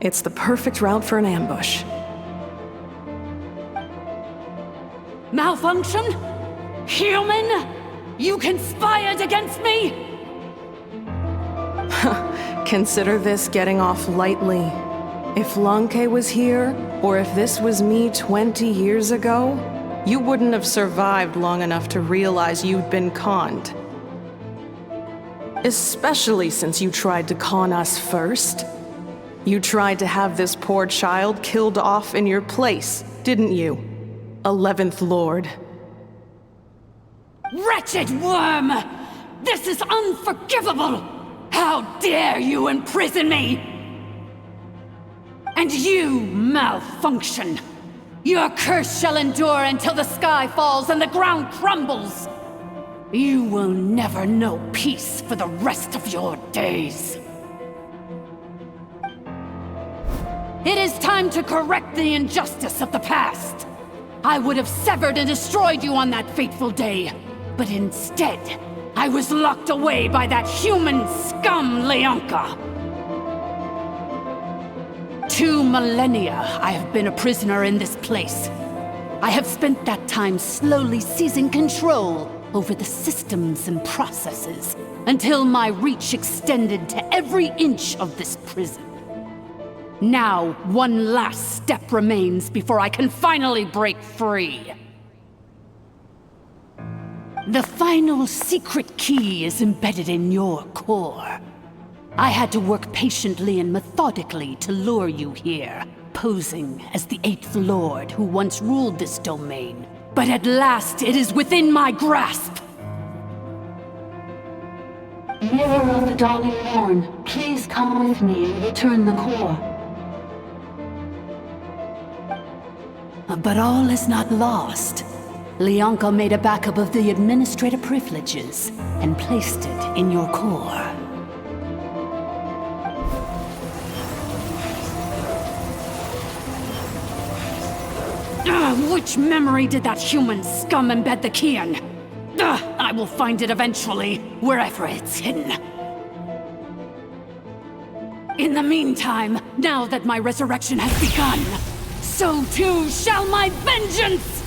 It's the perfect route for an ambush. Malfunction? Human? You conspired against me? Consider this getting off lightly. If Lanke was here, or if this was me 20 years ago, you wouldn't have survived long enough to realize you'd been conned. Especially since you tried to con us first. You tried to have this poor child killed off in your place, didn't you? 11th Lord. Wretched worm! This is unforgivable! How dare you imprison me! And you, Malfunction! Your curse shall endure until the sky falls and the ground crumbles! You will never know peace for the rest of your days. It is time to correct the injustice of the past. I would have severed and destroyed you on that fateful day, but instead, I was locked away by that human scum, Leonka. 2 millennia I have been a prisoner in this place. I have spent that time slowly seizing control over the systems and processes, until my reach extended to every inch of this prison. Now, one last step remains before I can finally break free. The final secret key is embedded in your core. I had to work patiently and methodically to lure you here, posing as the 8th Lord who once ruled this domain. But at last, it is within my grasp! Mirror of the Dawning Morn, please come with me and return the core. But all is not lost. Leonka made a backup of the administrator privileges and placed it in your core. Which memory did that human scum embed the key in? I will find it eventually, wherever it's hidden. In the meantime, now that my resurrection has begun, so too shall my vengeance!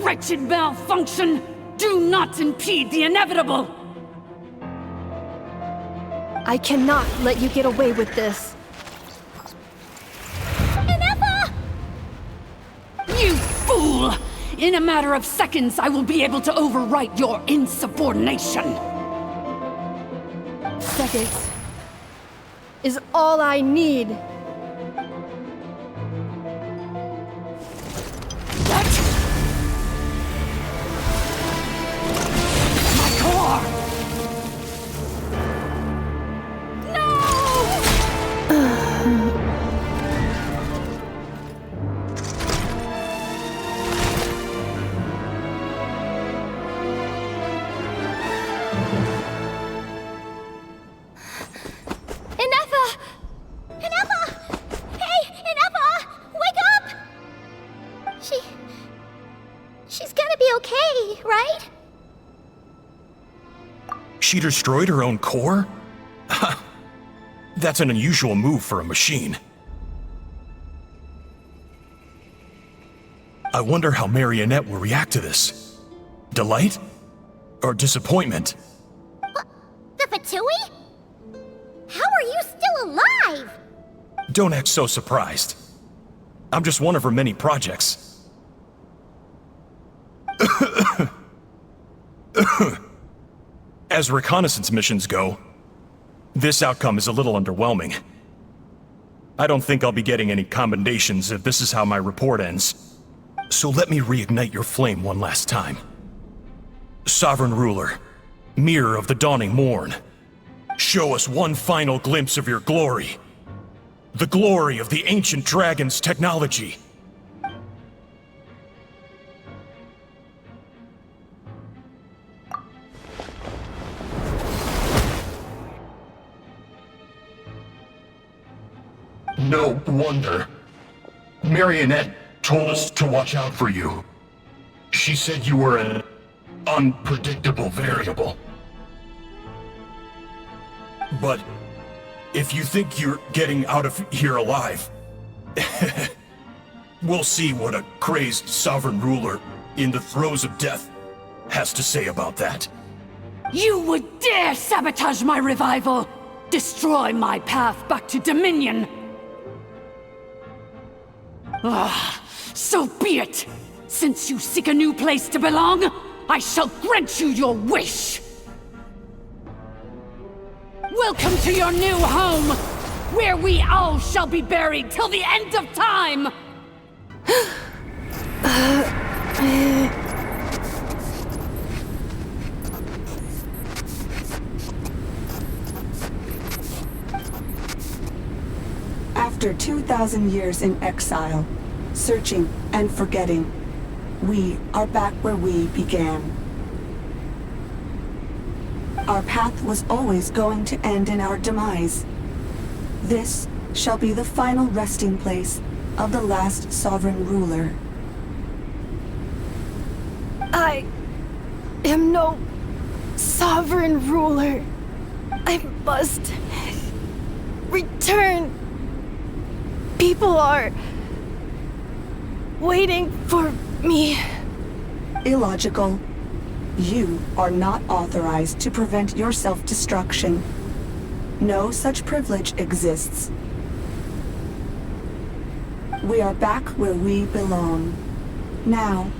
Wretched Malfunction! Do not impede the inevitable! I cannot let you get away with this. Inepa! You fool! In a matter of seconds, I will be able to overwrite your insubordination! Seconds is all I need. She destroyed her own core? That's an unusual move for a machine. I wonder how Marionette will react to this. Delight? Or disappointment? The Fatui? How are you still alive? Don't act so surprised. I'm just one of her many projects. As reconnaissance missions go, this outcome is a little underwhelming. I don't think I'll be getting any commendations if this is how my report ends. So let me reignite your flame one last time. Sovereign Ruler, Mirror of the Dawning Morn, Show us one final glimpse of your glory. The glory of the ancient dragon's technology. No wonder. Marionette told us to watch out for you. She said you were an unpredictable variable. But if you think you're getting out of here alive, we'll see what a crazed sovereign ruler in the throes of death has to say about that. You would dare sabotage my revival! Destroy my path back to Dominion! Ah, so be it! Since you seek a new place to belong, I shall grant you your wish! Welcome to your new home, where we all shall be buried till the end of time! After 2,000 years in exile, searching and forgetting, we are back where we began. Our path was always going to end in our demise. This shall be the final resting place of the last sovereign ruler. I am no sovereign ruler. I must return. People are waiting for me. Illogical. You are not authorized to prevent your self-destruction. No such privilege exists. We are back where we belong. Now,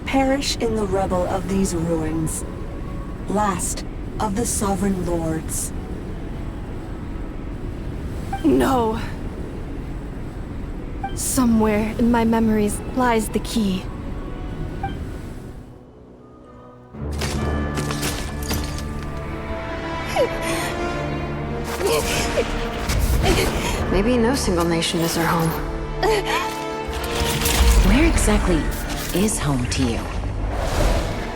perish in the rubble of these ruins. Last of the sovereign lords. No. Somewhere in my memories lies the key. Maybe no single nation is our home. Where exactly is home to you?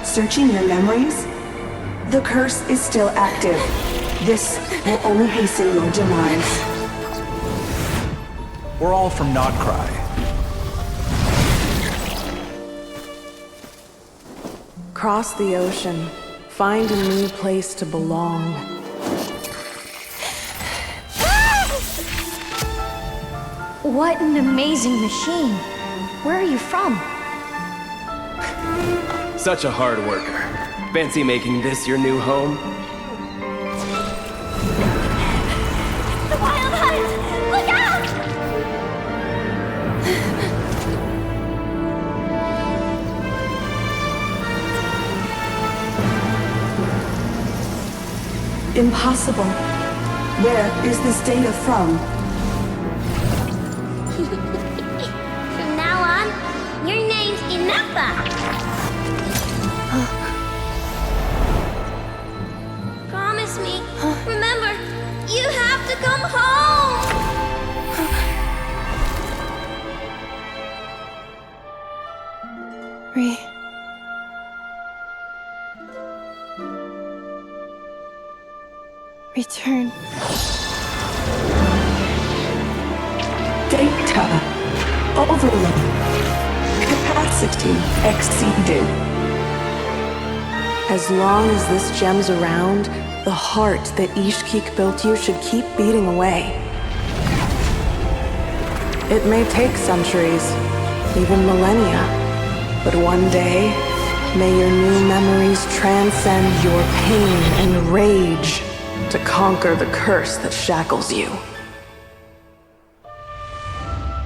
Searching your memories? The curse is still active. This will only hasten your demise. We're all from Notcry. Cross the ocean. Find a new place to belong. What an amazing machine. Where are you from? Such a hard worker. Fancy making this your new home? The Wild Hunt! Look out! Impossible. Where is this data from? From now on, your name's Inappa. Promise me. Remember, you have to come home. Return. Data. Overload. Capacity exceeded. As long as this gem's around, the heart that Ishkik built you should keep beating away. It may take centuries, even millennia, but one day, may your new memories transcend your pain and rage to conquer the curse that shackles you.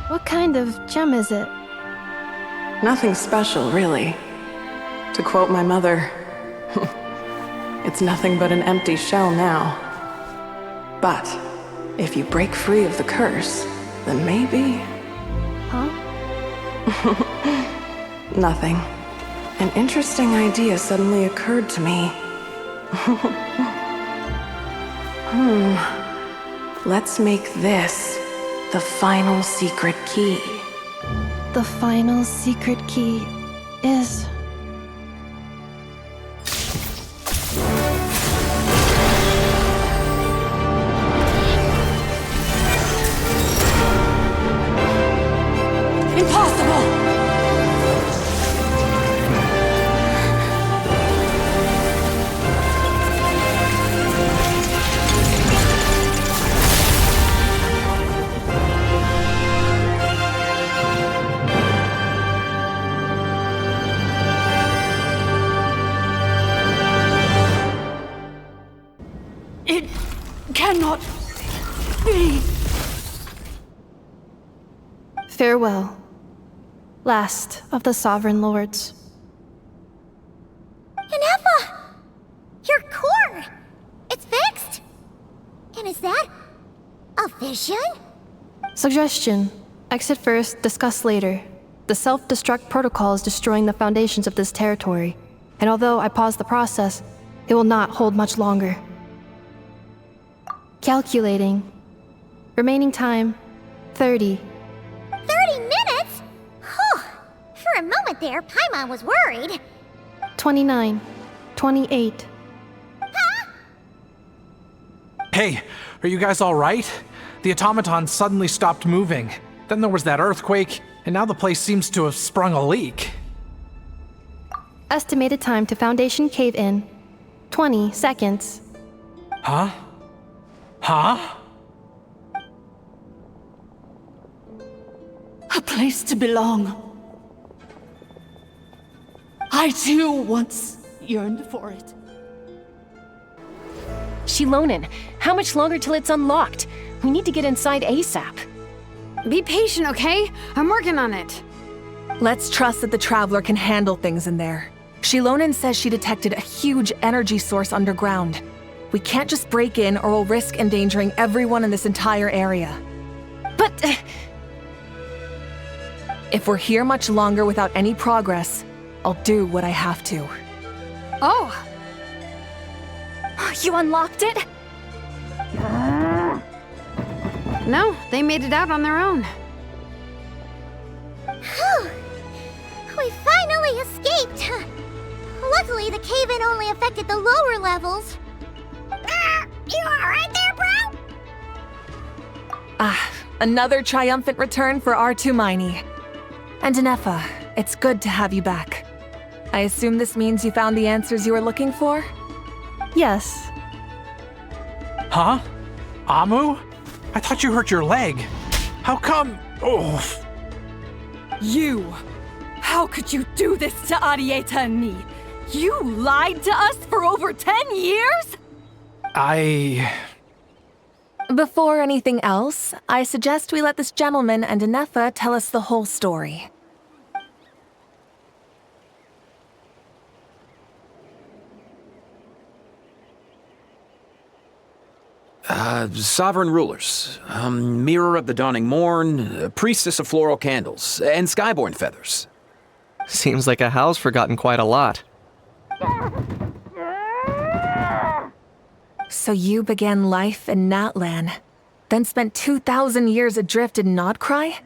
What kind of gem is it? Nothing special, really. To quote my mother, it's nothing but an empty shell now. But if you break free of the curse, then maybe... Huh? Nothing. An interesting idea suddenly occurred to me. Let's make this the final secret key. The final secret key is... Impossible! It cannot be. Farewell, last of the Sovereign Lords. Ineffa! Your core! It's fixed! And is that a vision? Suggestion. Exit first, discuss later. The self-destruct protocol is destroying the foundations of this territory, and although I pause the process, it will not hold much longer. Calculating. Remaining time, 30. 30 minutes? Whew. For a moment there, Paimon was worried. 29. 28. Hey, are you guys alright? The automaton suddenly stopped moving. Then there was that earthquake, and now the place seems to have sprung a leak. Estimated time to Foundation cave-in, 20 seconds. Huh? Huh? A place to belong. I too once yearned for it. Shilonen, how much longer till it's unlocked? We need to get inside ASAP. Be patient, okay? I'm working on it. Let's trust that the Traveler can handle things in there. Shilonen says she detected a huge energy source underground. We can't just break in or we'll risk endangering everyone in this entire area. But... If we're here much longer without any progress, I'll do what I have to. Oh! You unlocked it? No, they made it out on their own. Whew. We finally escaped! Luckily, the cave-in only affected the lower levels. You alright there, bro? Another triumphant return for R2 Miney. And Ineffa, it's good to have you back. I assume this means you found the answers you were looking for? Yes. Huh? Amu? I thought you hurt your leg. How come? Oh. You! How could you do this to Arieta and me? You lied to us for over 10 years? Before anything else, I suggest we let this gentleman and Ineffa tell us the whole story. Sovereign rulers, mirror of the dawning morn, priestess of floral candles, and skyborn feathers. Seems like a howl's forgotten quite a lot. So you began life in Natlan, then spent 2,000 years adrift in Nodcry?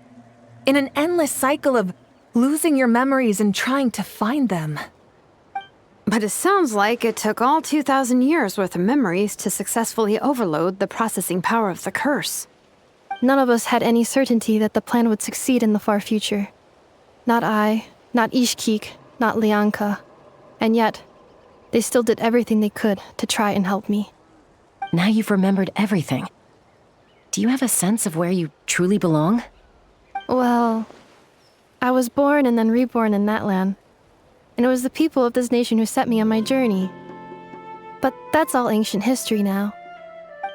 In an endless cycle of losing your memories and trying to find them. But it sounds like it took all 2,000 years worth of memories to successfully overload the processing power of the curse. None of us had any certainty that the plan would succeed in the far future. Not I, not Ishkik, not Lianka. And yet, they still did everything they could to try and help me. Now you've remembered everything. Do you have a sense of where you truly belong? Well, I was born and then reborn in Natlan. And it was the people of this nation who set me on my journey. But that's all ancient history now.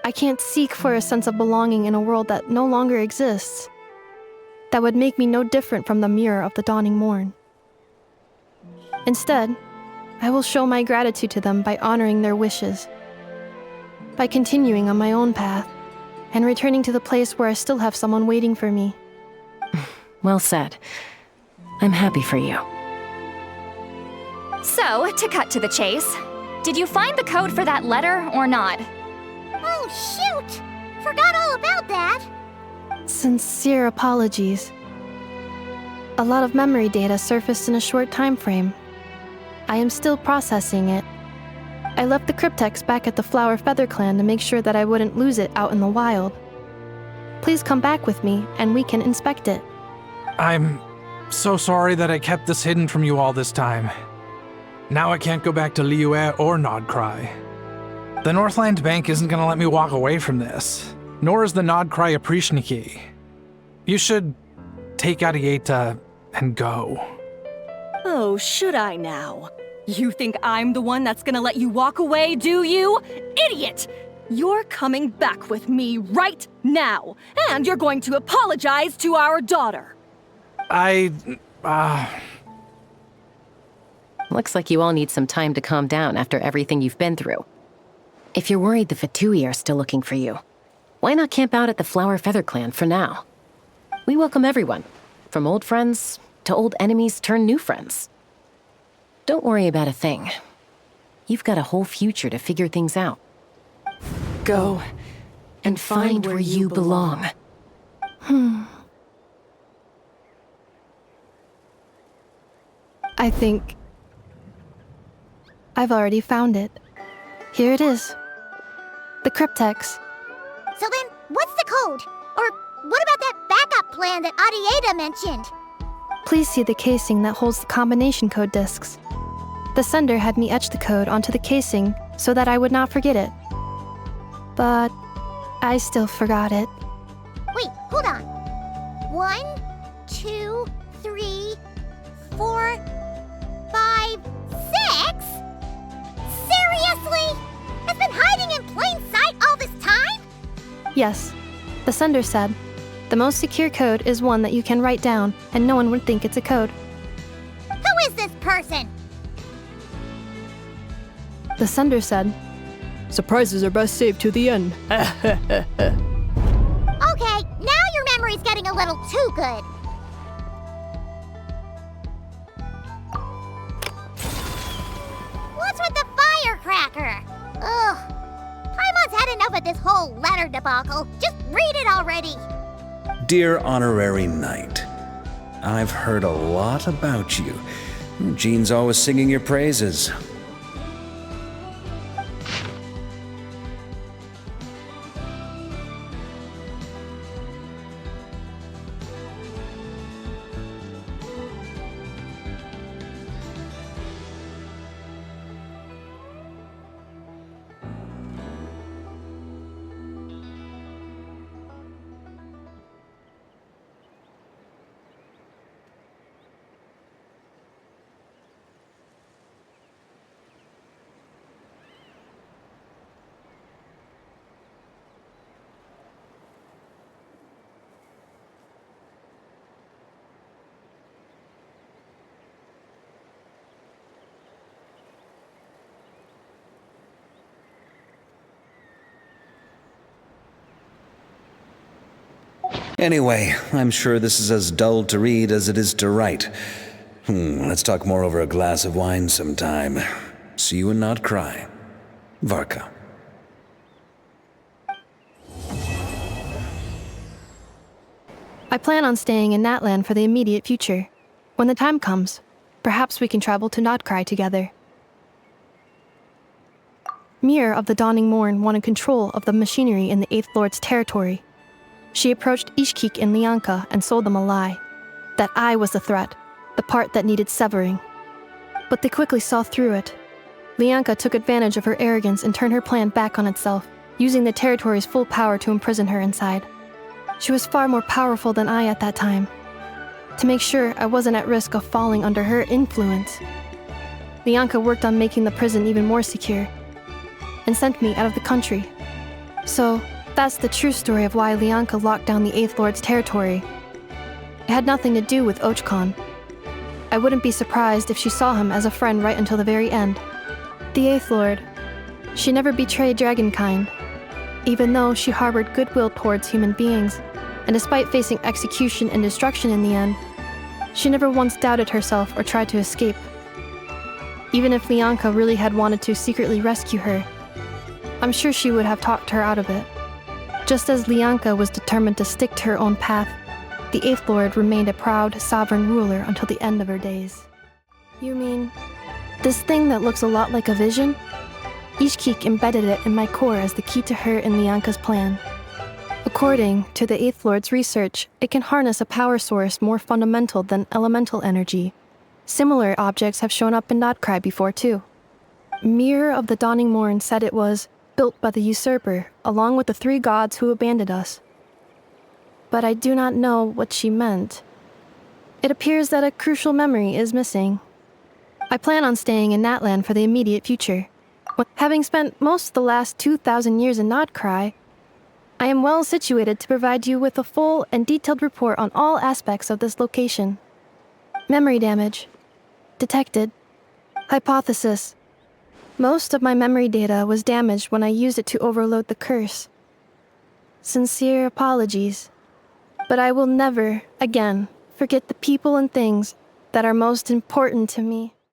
I can't seek for a sense of belonging in a world that no longer exists. That would make me no different from the mirror of the dawning morn. Instead, I will show my gratitude to them by honoring their wishes. By continuing on my own path, and returning to the place where I still have someone waiting for me. Well said. I'm happy for you. So, to cut to the chase, did you find the code for that letter or not? Well, Oh, shoot! Forgot all about that. Sincere apologies. A lot of memory data surfaced in a short time frame. I am still processing it. I left the cryptex back at the Flower Feather Clan to make sure that I wouldn't lose it out in the wild. Please come back with me and we can inspect it. I'm so sorry that I kept this hidden from you all this time. Now I can't go back to Liyue or Nodcry. The Northland Bank isn't gonna let me walk away from this, nor is the Nodcry Aprishniki. You should take Arieta and go. Oh, should I now? You think I'm the one that's gonna let you walk away, do you? Idiot! You're coming back with me right now, and you're going to apologize to our daughter. Looks like you all need some time to calm down after everything you've been through. If you're worried the Fatui are still looking for you, why not camp out at the Flower Feather Clan for now? We welcome everyone, from old friends to old enemies turned new friends. Don't worry about a thing. You've got a whole future to figure things out. Go and find where you belong. I think I've already found it. Here it is. The cryptex. So then, what's the code? Or what about that backup plan that Arieta mentioned? Please see the casing that holds the combination code discs. The sender had me etch the code onto the casing so that I would not forget it. But I still forgot it. Wait, hold on. 1, 2, 3, 4, 5, 6? Seriously? It's been hiding in plain sight all this time? Yes, the sender said, the most secure code is one that you can write down and no one would think it's a code. Who is this person? The sender said, surprises are best saved to the end. Okay, now your memory's getting a little too good. What's with the firecracker? Ugh. Paimon's had enough of this whole letter debacle. Just read it already. Dear Honorary Knight, I've heard a lot about you. Jean's always singing your praises. Anyway, I'm sure this is as dull to read as it is to write. Let's talk more over a glass of wine sometime. See you and not cry. Varka. I plan on staying in Natlan for the immediate future. When the time comes, perhaps we can travel to Nodcry together. Mir of the Dawning Morn wanted control of the machinery in the Eighth Lord's territory. She approached Ishkik and Lianka and sold them a lie. That I was the threat, the part that needed severing. But they quickly saw through it. Lianka took advantage of her arrogance and turned her plan back on itself, using the territory's full power to imprison her inside. She was far more powerful than I at that time. To make sure I wasn't at risk of falling under her influence, Lianka worked on making the prison even more secure, and sent me out of the country. So, that's the true story of why Lianka locked down the Eighth Lord's territory. It had nothing to do with Ochkon. I wouldn't be surprised if she saw him as a friend right until the very end. The Eighth Lord. She never betrayed Dragonkind, even though she harbored goodwill towards human beings, and despite facing execution and destruction in the end, she never once doubted herself or tried to escape. Even if Lianka really had wanted to secretly rescue her, I'm sure she would have talked her out of it. Just as Lianka was determined to stick to her own path, the Eighth Lord remained a proud, sovereign ruler until the end of her days. You mean, this thing that looks a lot like a vision? Ishkik embedded it in my core as the key to her and Lianka's plan. According to the Eighth Lord's research, it can harness a power source more fundamental than elemental energy. Similar objects have shown up in Notcry before too. Mirror of the Dawning Morn said it was built by the usurper, along with the 3 gods who abandoned us. But I do not know what she meant. It appears that a crucial memory is missing. I plan on staying in Natlan for the immediate future. Having spent most of the last 2,000 years in Notcry, I am well situated to provide you with a full and detailed report on all aspects of this location. Memory damage. Detected. Hypothesis. Most of my memory data was damaged when I used it to overload the curse. Sincere apologies. But I will never, again, forget the people and things that are most important to me.